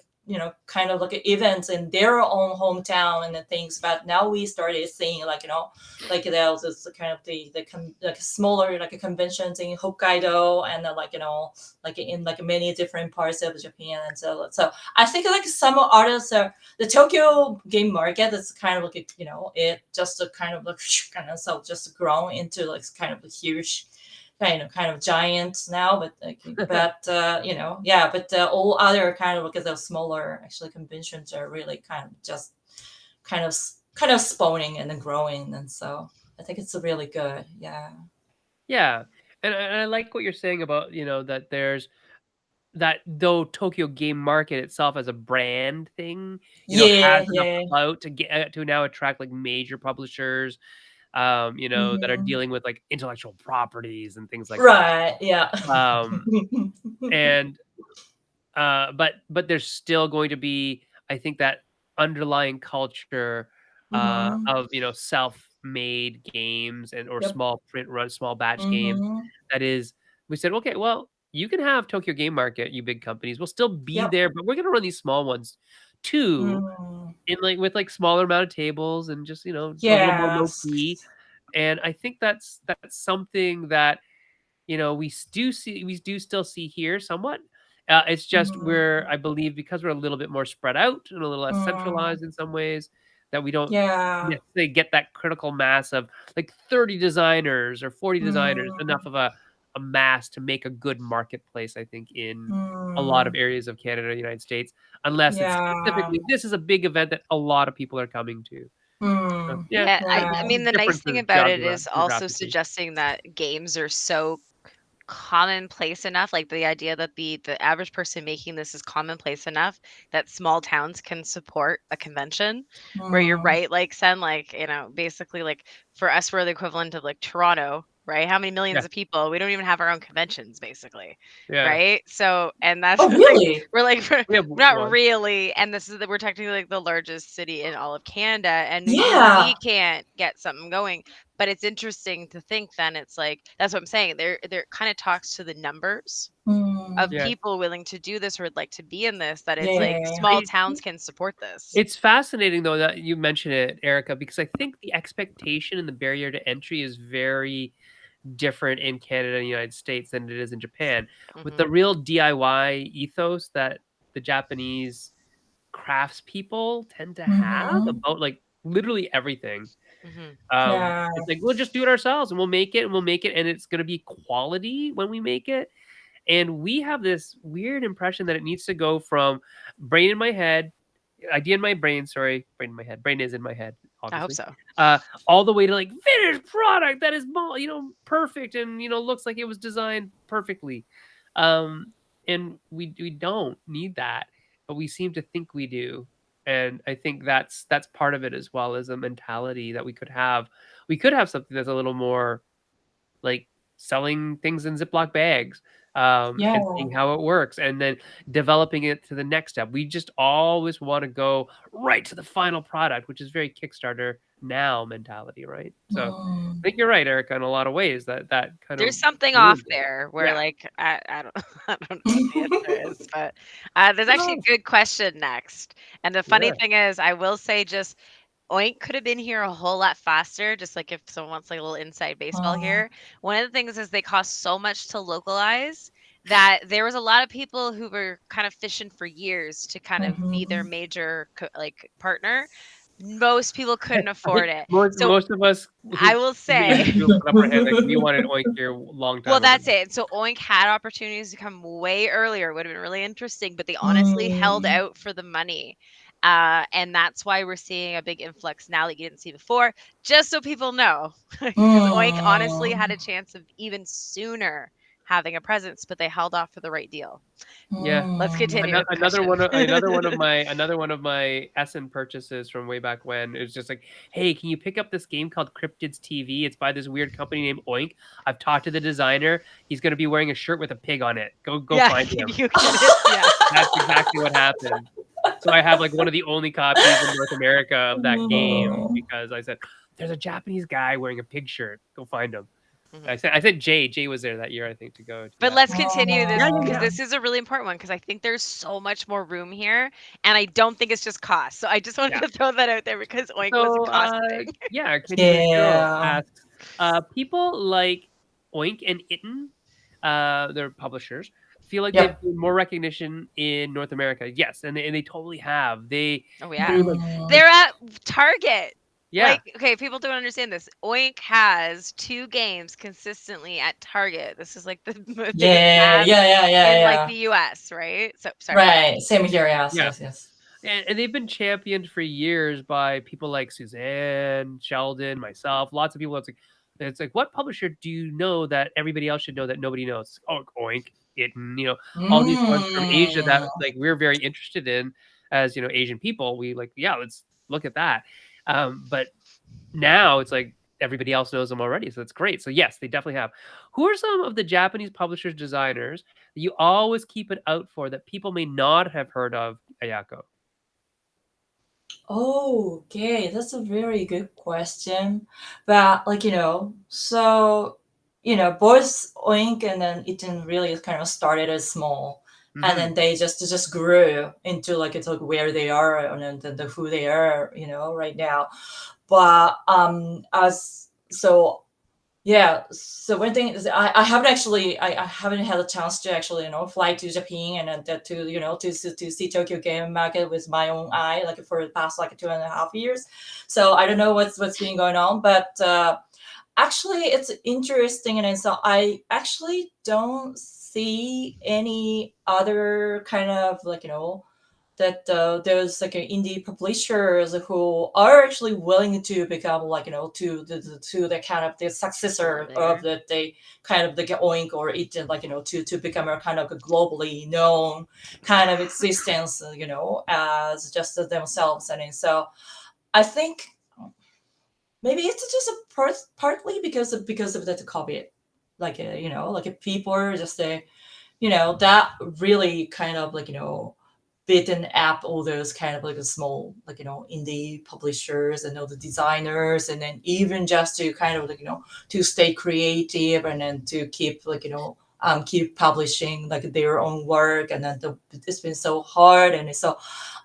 kind of like events in their own hometown and the things. But now we started seeing like there was this kind of like smaller like conventions in Hokkaido and then like in like many different parts of Japan. And so I think like some artists are the Tokyo game market is kind of like it just a kind of like kind of so just grown into like kind of a huge kind of giant now, but all other kind of because of smaller actually conventions are really kind of just kind of spawning and then growing, and so I think it's really good. Yeah. Yeah, and I like what you're saying about that there's that though Tokyo game market itself as a brand thing, Yeah. has enough Yeah. clout to get to now attract like major publishers, that are Mhm. dealing with like intellectual properties and things like that. Right. Yeah. Um, and but there's still going to be, I think, that underlying culture Mhm. of self-made games and or Yep. small print run, small batch games. Mhm. That is, we said, okay, well, you can have Tokyo Game Market, you big companies, will still be Yep. there, but we're gonna run these small ones too, Mm. in like with like smaller amount of tables and just a little more low Yes. key. And I think that's something that we do still see here somewhat. It's just Mm. we're, I believe, because we're a little bit more spread out and a little less Mm. centralized in some ways, that we don't Yeah. necessarily get that critical mass of like 30 designers or 40 designers, Mm. enough of a mass to make a good marketplace, I think, in a lot of Mm. areas of Canada and the United States, unless it's Yeah. specifically this is a big event that a lot of people are coming to. So, Mm. yeah, Yeah, but I Yeah. mean, the nice thing differences about it is also geographically. suggesting that games are so commonplace enough, like the idea that the average person making this is commonplace enough that small towns can support a convention, where you're Mm. right, like Sen, like, basically like for us, we're the equivalent of like Toronto, right? How many Yeah, millions of people? We don't even have our own conventions, basically, yeah. right? So, and that's Oh, like really? we're like we're We have not one. really, and this is we're technically like the largest city in all of Canada, and even Yeah. we can't get something going. But it's interesting to think then it's like that's what I'm saying. There kind of talks to the numbers of Mm. Yeah. people willing to do this or would like to be in this, that it's like Yeah. small I towns think can support this. it's fascinating though that you mentioned it, Erica, because I think the expectation and the barrier to entry is very different in Canada and the United States than it is in Japan. With Hmm. the real DIY ethos that the Japanese craftspeople tend to have Mhm. about like literally everything. Hmm. Yeah. It's like we'll just do it ourselves and we'll make it and we'll make it and it's gonna be quality when we make it. And we have this weird impression that it needs to go from brain in my head, idea in my brain, sorry, brain in my head. Brain is in my head, I hope obviously. so. All the way to like finished product that is perfect and looks like it was designed perfectly. Um, and we don't need that, but we seem to think we do. And I think that's part of it as well as a mentality that we could have. We could have something that's a little more like selling things in Ziploc bags, Yeah. and seeing how it works, and then developing it to the next step. We just always want to go right to the final product, which is very Kickstarter now mentality, right? So I Mm. think you're right, Erica, in a lot of ways that kind of There's something off ruins it. there where Yeah. like I don't I don't know what the answer is, but there's actually No. a good question next. And the funny Yeah. thing is, I will say just Oink could have been here a whole lot faster, just like if someone wants like a little inside baseball Mm. here. One of the things is they cost so much to localize that there was a lot of people who were kind of fishing for years to kind of be their Mhm. major like partner. Most people couldn't I think afford it. most So most of us I who will maybe say could do an upper hand, like we wanted Oink here a long well, time ago. that's it. So Oink had opportunities to come way earlier. Would have been really interesting, but they honestly held Mm. out for the money. And that's why we're seeing a big influx now that you didn't see before, just so people know. Because Oink honestly had a Mm. chance of even sooner having a presence, but they held off for the right deal. Yeah. Let's continue with the Another question. one of another one of my Essen purchases from way back when, it was just like, "Hey, can you pick up this game called Cryptids TV? It's by this weird company named Oink. I've talked to the designer. He's gonna be wearing a shirt with a pig on it. Go Yeah, find can him." you get it? Yeah. That's exactly what happened. So I have like one of the only copies in North America of that game Mm. because I said, "There's a Japanese guy wearing a pig shirt. Go find him." Mhm. I said Jay. Jay was there that year, I think, to go to But that. let's continue Yeah, this yeah, because yeah. this is a really important one because I think there's so much more room here, and I don't think it's just cost. So I just wanted Yeah. to throw that out there because Oink was a So, cost thing. yeah, Committee Girl Yeah. asks, people like Oink and Itten, their publishers, feel like they've Yep. gained more recognition in North America. Yes, and they totally have. They Oh yeah, through like Mm, they're at Target. yeah, Like, okay, people don't understand this. Oink has 2 games consistently at Target. This is like the biggest yeah, mass yeah, yeah, yeah, in like yeah. the US, right? So sorry, go ahead. Right. Same here. Yes, yeah. yes, yes. And they've been championed for years by people like Suzanne, Sheldon, myself, lots of people. It's like, what publisher do you know that everybody else should know that nobody knows? Oh, Oink, Itten, all these ones from Asia that Mm. like we're very interested in as Asian people. We like, yeah, let's look at that. But now it's like everybody else knows them already, so it's great. So yes, they definitely have. Who are some of the Japanese publishers designers that you always keep it out for that people may not have heard of, Ayako? Okay, that's a very good question. But so both Oink and then Iten really kind of started as small, and Hmm. then they just grew into like it's like where they are and then who they are, right now. But as so yeah, so one thing is I haven't actually I haven't had a chance to actually fly to Japan and to to see Tokyo Game Market with my own eye like for the past like 2.5 years. So I don't know what's been going on, but actually it's interesting, and then so I actually don't see any other kind of like that there's like indie publishers who are actually willing to become like to the kind of the successor of There. that they kind of the Oink or it like to become a kind of a globally known kind of existence as just themselves. And then so I think maybe it's just partly because of the COVID, like like people are just that really kind of like bitten app all those kind of like a small like indie publishers and all the designers, and then even just to kind of like to stay creative and then to keep like keep publishing like their own work, and then it's been so hard, and so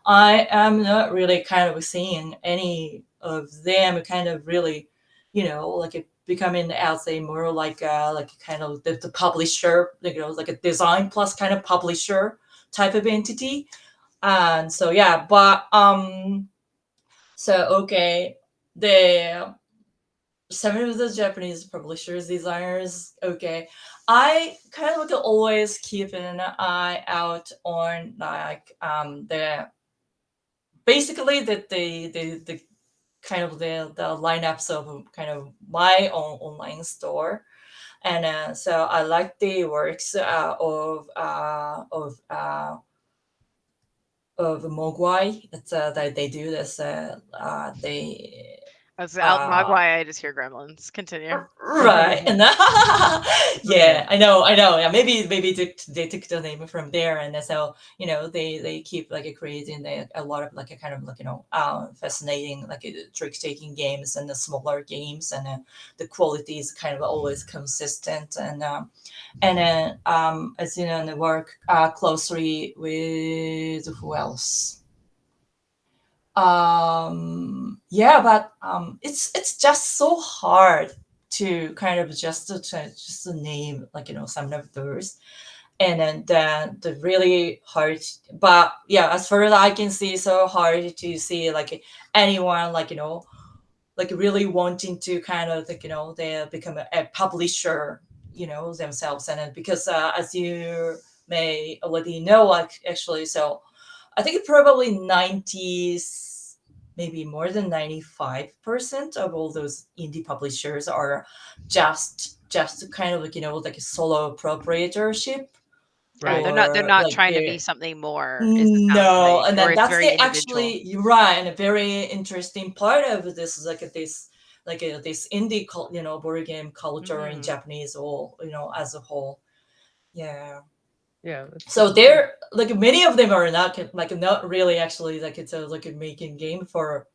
I am not really kind of seeing any of them kind of really like becoming as a more like kind of the publisher, like a design plus kind of publisher type of entity. And so yeah, but so okay, the some of the Japanese publishers, designers, okay, I kind of like always keep an eye out on like the basically the kind of the lineups of kind of my own online store. And so I like the works of Mogwai. It's that they do this. They As out uh, Mogwai, I just hear gremlins. Continue. right, and Okay. yeah, I know. Yeah, maybe they took the name from there, and so they keep like creating a lot of like a kind of like fascinating like trick taking games and the smaller games, and the quality is kind of always consistent, and then as you know, and they work closely with who else? Yeah, but it's just so hard to kind of just to name like some of those, and then the really hard, but yeah, as far as I can see, so hard to see like anyone like like really wanting to kind of like they become a publisher themselves, and then because as you may already know, like actually, so I think probably 90s, maybe more than 95% of all those indie publishers are just kind of like like a solo proprietorship, Yeah, Right. they're or not like trying to be they're something more, is it sounds no, like, and or then it's that's very the individual. actually you're right, and a very interesting part of this is like this this indie board game culture in Mhm. Japanese, or as a whole. Yeah, Yeah, so that's cool. they're like many of them are not like not really actually like it's a like a making game for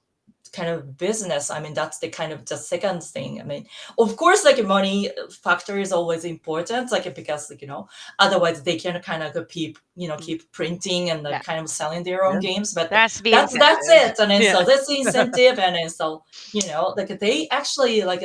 kind of business, I mean, that's the kind of the second thing. I mean, of course, like money factor is always important, like because like otherwise they can kind of keep Mm. keep printing and Yeah. kind of selling their own Yeah. games. But There has to be that's incentive. it, and then Yeah. so that's the incentive, and then so like they actually like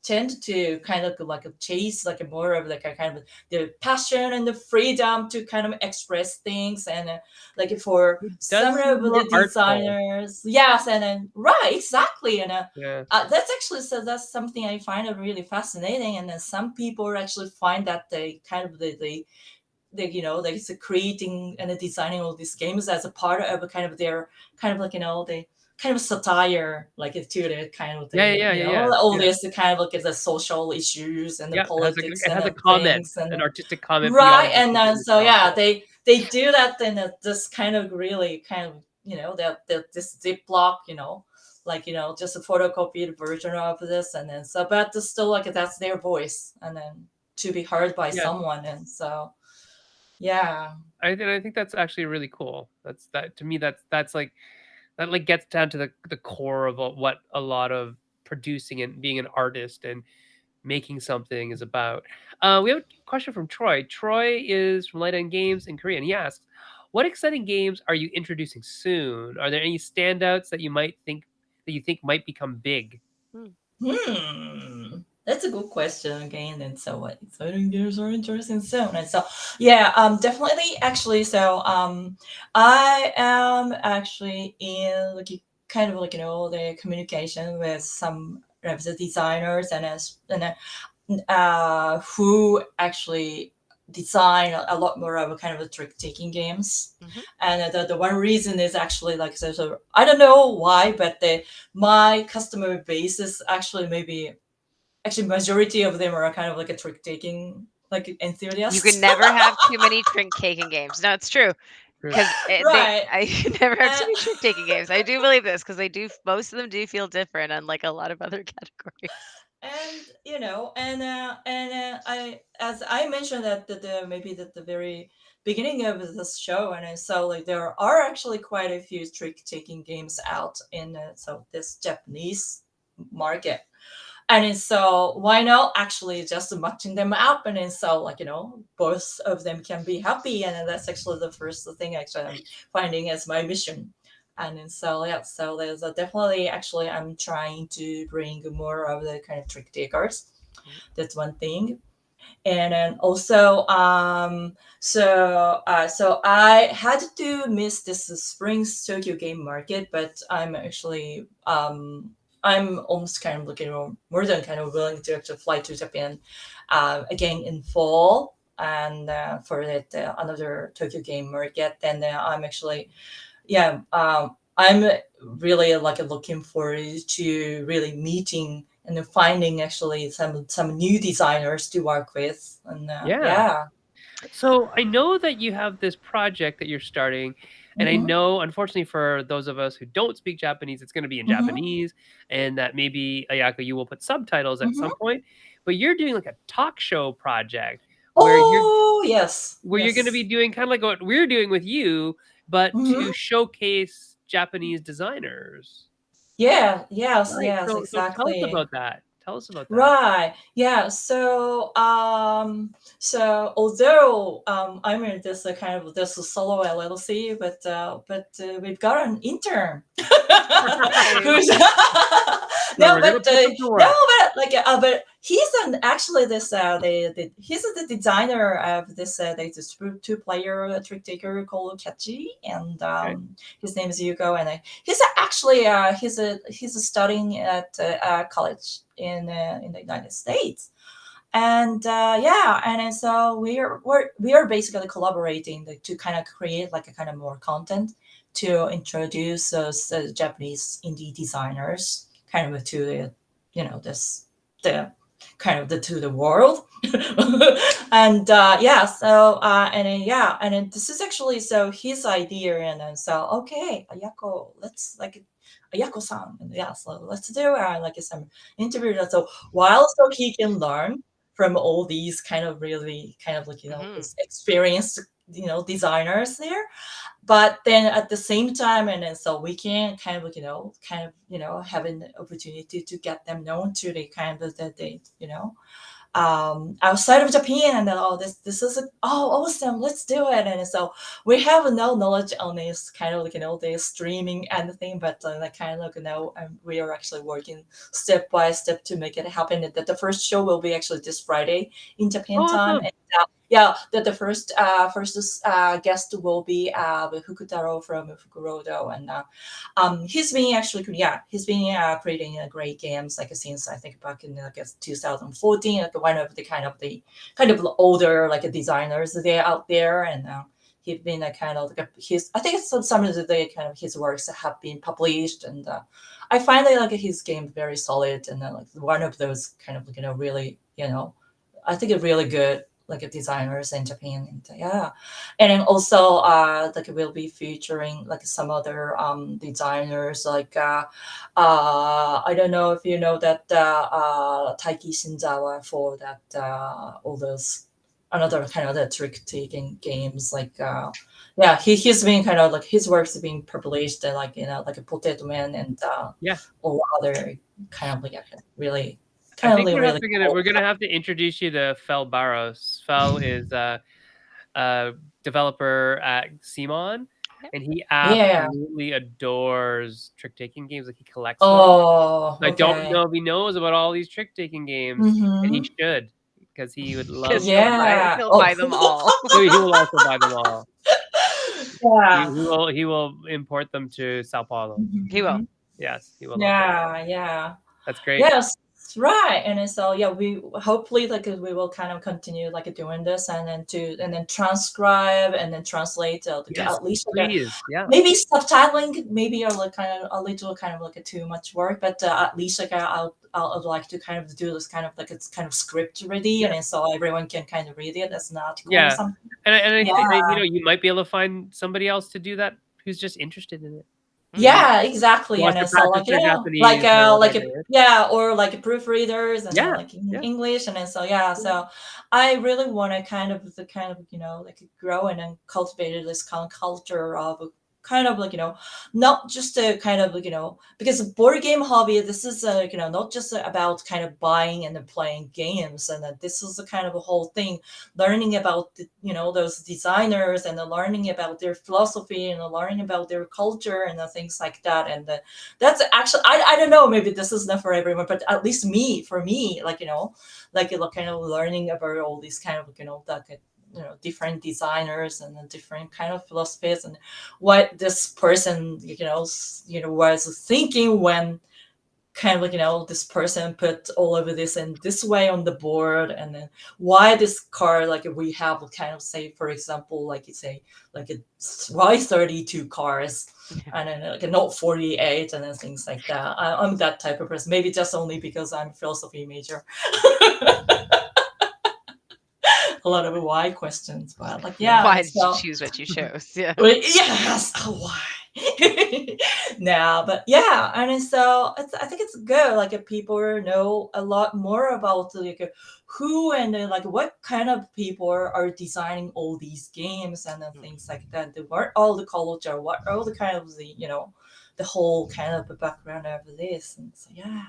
tend to kind of like chase like more of like a kind of the passion and the freedom to kind of express things, and like for It some does of seem more the artful. designers, yes, and then right, exactly, and Yeah. that's actually, so that's something I find really fascinating, and then some people actually find that they kind of they like creating and designing all these games as a part of a kind of their kind of like they kind of satire like to the kind of Yeah, the yeah, yeah, yeah, all yeah. this kind of like the social issues and the Yeah, politics it and has a the comment, things, and an artistic comment right, beyond just and making so itself. yeah, Yeah. they do that in this kind of really kind of that this ziploc, like just a photocopied version of this, and then so but it's still like that's their voice, and then to be heard by Yeah. someone, and so yeah. I think that's actually really cool. That to me that's like that like gets down to the core of what a lot of producing and being an artist and making something is about. We have a question from Troy. Troy is from Light End Games in Korea, and he asks, "What exciting games are you introducing soon? Are there any standouts that you think might become big?" Mm. That's a good question again. And so, what exciting games are interesting soon? And so, yeah, definitely. Actually, so I am actually in like kind of like the communication with some of the designers and who actually design a lot more of a kind of a trick taking games. Mhm. And the one reason is actually like so I don't know why, but my customer base is actually maybe actually majority of them are kind of like a trick taking like You can enthusiasts. never have too many trick taking games. No, it's true. True. 'Cause they Right. I can never have too And many trick taking games. I do believe this because they do most of them do feel different, unlike a lot of other categories. and I, as I mentioned at the maybe at the very beginning of this show, and I saw like there are actually quite a few trick taking games out in so this Japanese market. And so why not actually just matching them up, and then so like both of them can be happy, and then that's actually the first thing actually I'm finding as my mission. And then so yeah, so there's a definitely actually I'm trying to bring more of the kind of trick takers. Mm. That's one thing. And then also so I had to miss this spring's Tokyo Game Market, but I'm actually I'm almost kind of looking more than kind of willing to actually fly to Japan again in fall, and for that another Tokyo Game Market. And I'm actually yeah I'm really like looking forward to really meeting and then finding actually some new designers to work with, and Yeah. yeah. So I know that you have this project that you're starting, and I Mm-hmm. know, unfortunately, for those of us who don't speak Japanese, it's going to be in Mm-hmm. Japanese, and that maybe Ayako, you will put subtitles at some Mm-hmm. point. But you're doing like a talk show project where Oh yes, you're going to be yes. doing kind of like what we're doing with you, but Mm-hmm. to showcase Japanese designers. Yeah, yes, Right. yes, So tell us exactly. about that. Tell us about that. Right. Yeah. So although I'm in this kind of this solo LLC, but we've got an intern Nice. who's So no, we're gonna put them to no, work. but he's an actually this he's the designer of this this two player trick taker called Catchy, and Okay. his name is Yuko, and he's actually he's studying at college in the United States, and yeah, and then so we are basically collaborating to kind of create like a kind of more content to introduce those Japanese indie designers kind of to the this the kind of the to the world. And yeah, so and then yeah, and then this is actually so his idea, and then so okay, Ayako, let's like Ayako-san, and yeah, so let's do like some interview, so while so he can learn from all these kind of really kind of like Mhm. this experienced designers there. But then at the same time, and then so we can kind of have an opportunity to get them known to the kind of that they outside of Japan, and then this is awesome, let's do it. And so we have no knowledge on this kind of the streaming and the thing, but like kind of we are actually working step by step to make it happen. That the first show will be actually this Friday in Japan time, Awesome. and yeah, that the first guest will be Fukutaro from Fukurodo, and he's been creating great games like since I think back in 2014, like one of the kind of older like designers there out there. And he's been a kind of like his I think some of the kind of his works have been published, and I find that like his game very solid, and like one of those kind of really I think really good like designers in Japan. And yeah, and then also like we'll be featuring like some other designers like I don't know if you know that Taiki Shinzawa for that all those another kind of the trick taking games like yeah, he's been kind of like his works being published like like a Potato Man and Yeah. all other kind of like really I kind of think like really cool. we're gonna have to introduce you to Fel Barros. Fel is a developer at Simon, Yep. and he Yeah. absolutely adores trick taking games. Like he collects them. Oh, I don't okay. know if he knows about all these trick taking games, and he Mm-hmm. should because he would love Because to buy. Yeah. he'll Oh. buy them all. He will also buy them all. Yeah. He will import them to Sao Paulo. He will. Mhm. Yes, he will love them. Yeah. Yeah. That's great. Yes, right. And then so yeah, we hopefully like we will kind of continue like doing this, and then transcribe and then translate like, Yes, at least like please. Yeah. maybe subtitling maybe are like kind of a little kind of like a too much work, but at least like I'd like to kind of do this kind of like it's kind of script ready, and Yeah. then so everyone can kind of read it as an article or Yeah. something. And I Yeah. think you might be able to find somebody else to do that who's just interested in it. Mhm. Maybe Yeah, exactly. And wants to then so practice like their like Japanese or like whatever. yeah, or like proofreaders and then Yeah. like in Yeah. English, and then so yeah, so I really want to kind of like grow and then cultivate this kind of culture of kind of like not just a kind of like because board game hobby, this is not just about kind of buying and then playing games, and that this is a kind of a whole thing, learning about those designers, and then learning about their philosophy, and then learning about their culture and things like that. And that's actually I don't know, maybe this is not for everyone, but at least for me like like kind of learning about all these kind of like different designers and the different kind of philosophies, and what this person was thinking when kind of like this person put all of this in this way on the board, and then why this card like we have kind of say for example like you say like a Y32 cars, and then like a Note 48 and then things like that. I'm that type of person, maybe just only because I'm a philosophy major. A lot of why questions, but like yeah, Why and did you so choose what you chose? Yeah. yes, why? No, but yeah, and so I think it's good. Like if people know a lot more about like who and like what kind of people are designing all these games and things like that. What all the culture, what all the kind of the whole kind of the background of this, and so yeah.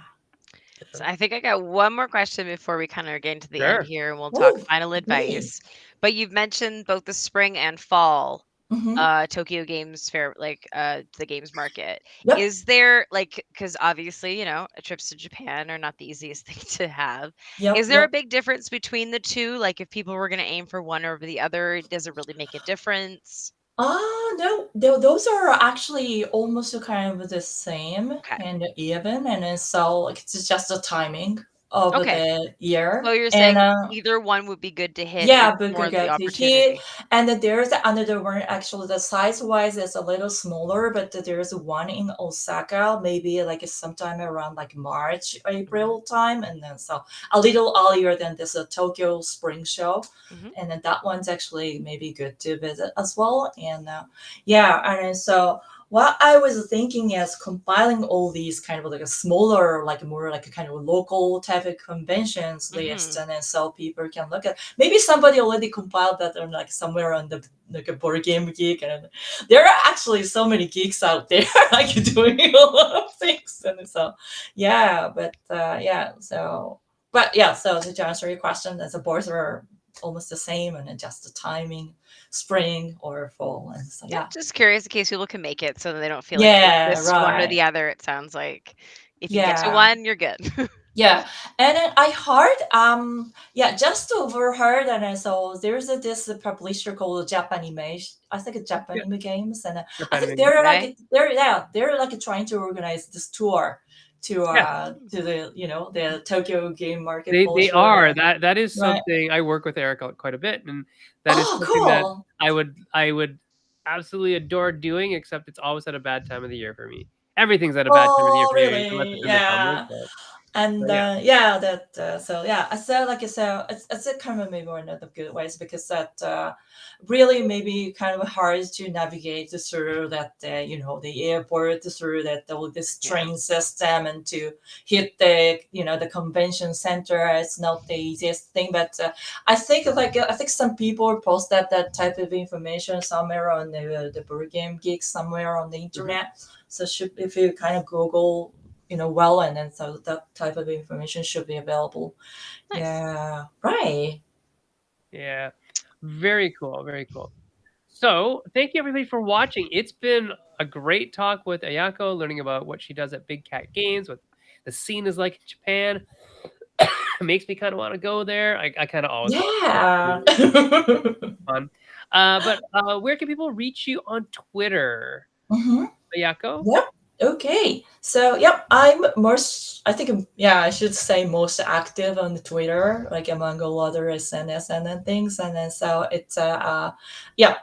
So I think I got one more question before we kind of are getting to the end Sure. here, and we'll talk Oh, final great. advice. But you've mentioned both the spring and fall Mm-hmm. Tokyo Games Fair, like the games market. Yep. Is there like, because obviously, trips to Japan are not the easiest thing to have. Yep. Is there a Yep. big difference between the two? Like if people were going to aim for one over the other, does it really make a difference? No, those are actually almost kind of the same Okay. and even, and then so like it's just the timing of Okay. the year, So you're and saying either one would be good to hit. yeah, It's but more good, the good to hit. opportunity. And then there's another one, actually, the size wise is a little smaller, but there's one in Osaka, maybe like sometime around like March, Mhm. April time. And then so a little earlier than this Tokyo Spring Show. Mhm. And then that one's actually maybe good to visit as well. And yeah, and then so what I was thinking is compiling all these kind of like a smaller, like more like a kind of local type of conventions list, Mhm. and then so people can look at. Maybe somebody already compiled that on like somewhere on the like a board game geek, and there are actually so many geeks out there like doing a lot of things, and so yeah, but yeah, so but yeah, so to answer your question, the boards are almost the same, and then just the timing spring or fall. And so Yeah, yeah. just curious in case people can make it so that they don't feel like it's Yeah, this one or right. the other, it sounds like. If you can get to Yeah. one, you're good. Yeah. And then I heard yeah, just overheard, and then so there's this publisher called Japanimation. I think it's Yeah, Japanime Games, and I think Japan. they're Okay. like they're like trying to organize this tour Yeah, to the the Tokyo Game Market they Polish Road, are. That is right. something I work with Eric quite a bit, and that is Oh, something that cool. I would absolutely adore doing. Except it's always at a bad time of the year for me. Everything's at a bad time of the year Oh, for me, unless really? it's in the summer. Yeah. And But yeah, yeah, that so yeah, I said like I said, it's a kind of maybe one of the good ways because that really maybe kind of hard to navigate through that the airport through that all this Yeah. train system and to hit the the convention center. It's not the easiest thing, but I think like I think some people post that type of information somewhere on the board game geek somewhere on the mhm, internet. So should if you kind of Google well, and then so that type of information should be available. Nice. Yeah, right. yeah, very cool, very cool. So, thank you everybody for watching. It's been a great talk with Ayako, learning about what she does at Big Cat Games, what the scene is like in Japan. It makes me kind of want to go there. I kind of always want to go. Yeah. Fun. But where can people reach you on Twitter, Hmm. Ayako? Yep. Okay. So, yep, I'm most, I think, yeah, I should say most active on the Twitter, like among all other SNS and then things. And then so it's yeah,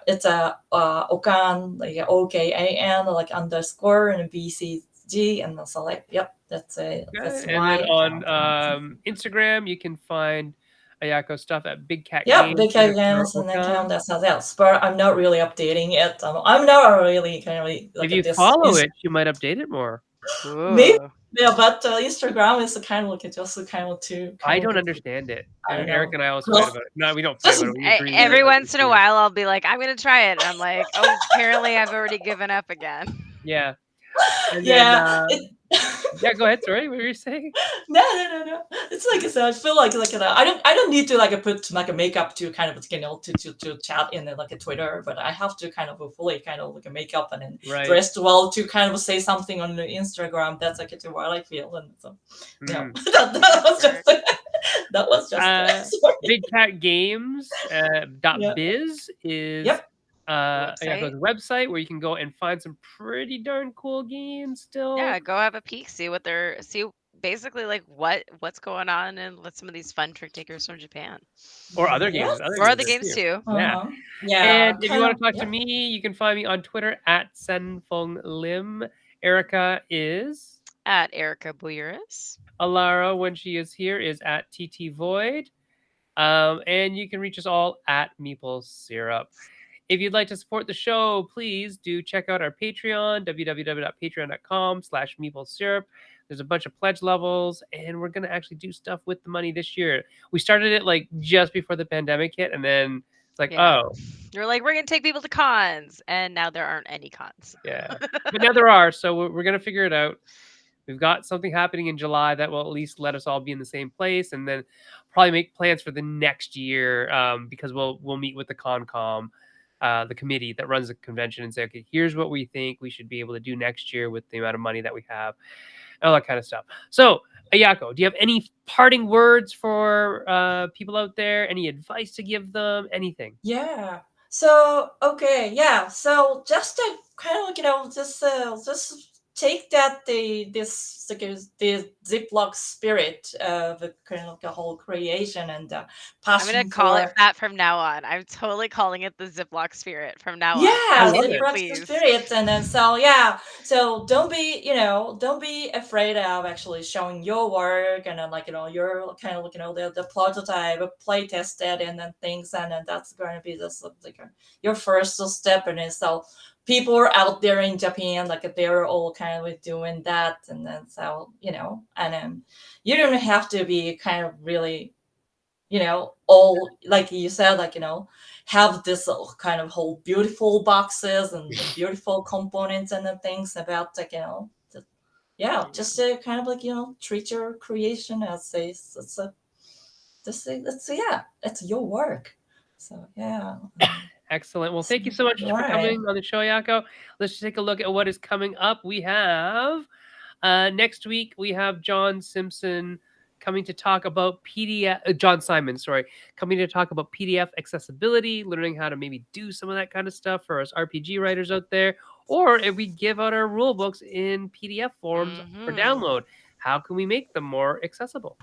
it's Okan, like OKAN, like underscore and BCG. And so, like, yep, that's Okay. And my then on account. Instagram, you can find Ayako stuff at Big Cat Yep, Games big underscore games and account Okan. that's not else, but I'm not really updating it. I'm not really kind of If like at you this follow it, you might update it more. maybe, Ooh. yeah, but Instagram is kind of like just kind of too I kind of don't like understand it. I don't Eric know. and I always fight Well, about it. No, we don't fight just about it. We agree that Every it's once in a weird. while, I'll be like, I'm gonna try it, and I'm like, oh, apparently I've already given up again. Yeah. And then, yeah, it, yeah, go ahead. Sorry, what were you saying? no. It's like I said, I feel like I don't need to like put like a makeup to kind of to chat in like a Twitter, but I have to kind of fully kind of like a makeup and then Right. dressed well to kind of say something on the Instagram. That's like what I feel, and so Mm. that was Sure. just that was just Uh, sorry. Big Cat Games Yeah. .biz is Yep. Website. Ayako's website where you can go and find some pretty darn cool games still. Yeah, go have a peek, see basically like what's going on and let some of these fun trick takers from Japan. Or other Yes. games. Other Or games other there games too. too. Yeah. Uh-huh. Yeah. And if you Kind want of. to talk to Yep. me, you can find me on Twitter at Senfeng Lim. Erica is. At Erica Buyuris. Alara, when she is here, is at TT Void. And you can reach us all at Meeple Syrup. If you'd like to support the show, please do check out our Patreon, www.patreon.com/meeplesyrup. There's a bunch of pledge levels, and we're going to actually do stuff with the money this year. We started it like just before the pandemic hit, and then it's like, Yeah. oh, You're like, we're gonna take people to cons, and now there aren't any cons. yeah. But now there are, so we're going to figure it out. We've got something happening in July that will at least let us all be in the same place, and then probably make plans for the next year because we'll meet with the Concom, the committee that runs the convention, and say, okay, here's what we think we should be able to do next year with the amount of money that we have, all that kind of stuff. So, Ayako, do you have any parting words for people out there? Any advice to give them? Anything? Yeah. So okay, yeah. So just to kind of like just take that this like the Ziploc spirit of the kind of like a whole creation and I'm gonna passion call it for that from now on. I'm totally calling it the Ziploc spirit from now on. I yeah, love the it. Continue, practice please. spirit, and then so yeah, so don't be afraid of actually showing your work, and then like you're kind of like the prototype, play tested, and then things, and then that's going to be just like your first step, and then so people are out there in Japan, like they're all kind of like doing that, and then so and then you don't have to be kind of really, all like you said, like have this kind of whole beautiful boxes and the beautiful components and the things about like yeah, just to kind of like treat your creation as a it's a just say it's yeah, it's your work. So yeah, Excellent. Well, so, thank you so much for right. coming on the show, Ayako. Let's take a look at what is coming up. We have next week we have John Simpson coming to talk about PDF. John Simon, sorry, coming to talk about PDF accessibility, learning how to maybe do some of that kind of stuff for us RPG writers out there, or if we give out our rule books in PDF forms for Mhm. download, how can we make them more accessible?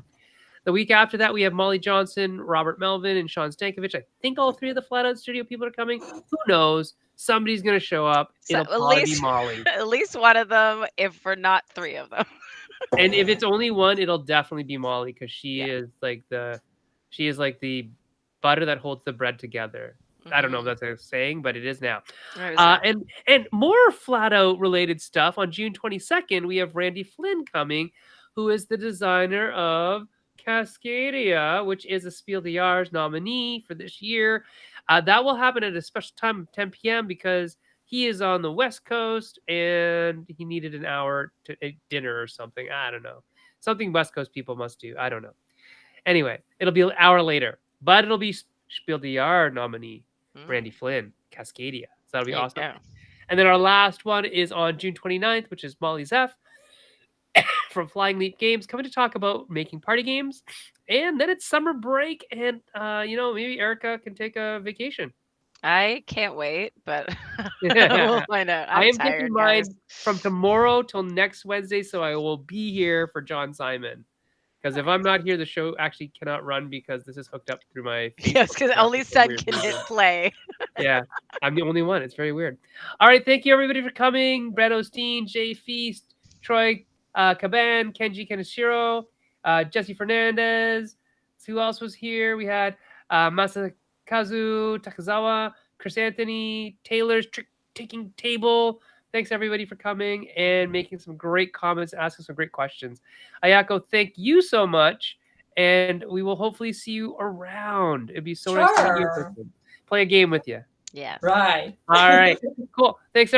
The week after that, we have Molly Johnson, Robert Melvin, and Sean Stankovich. I think all three of the Flat Out Studio people are coming. Who knows? Somebody's going to show up. So It'll probably be Molly. at least one of them, if we're not three of them. And if it's only one, it'll definitely be Molly because Yeah. she is like the butter that holds the bread together. I don't know if Mhm. that's a saying, but it is now. There is that. And more Flat Out related stuff on June 22nd, we have Randy Flynn coming, who is the designer of Cascadia, which is a Spiel des Jahres nominee for this year. That will happen at a special time of 10 p.m. because he is on the West Coast and he needed an hour to eat dinner or something. I don't know. Something West Coast people must do. I don't know. Anyway, it'll be an hour later, but it'll be Spiel des Jahres nominee Randy Mm, Flynn, Cascadia. So that'll be there you awesome. go. And then our last one is on June 29th, which is Molly Zeff from Flying Leap Games coming to talk about making party games. And then it's summer break, and maybe Erica can take a vacation. I can't wait, but we'll I find out. I'm am taking tired, guys. mine from tomorrow till next Wednesday, so I will be here for John Simon. Because if I'm not here, the show actually cannot run because this is hooked up through my Yes, Facebook because account for only some Sun weird can hit reason. play. Yeah, I'm the only one. It's very weird. All right, thank you everybody for coming. Brett Osteen, Jay Feast, Troy Caban, Kenji Kaneshiro, Jesse Fernandez. Who else was here? We had Masakazu Takazawa, Chris Anthony, Taylor's Trick Taking Table. Thanks everybody for coming and making some great comments, asking some great questions. Ayako, thank you so much. And we will hopefully see you around. It'd be so nice to meet you in Sure. person. Play a game with you. Yes. Right. All right. Cool. Thanks, everybody.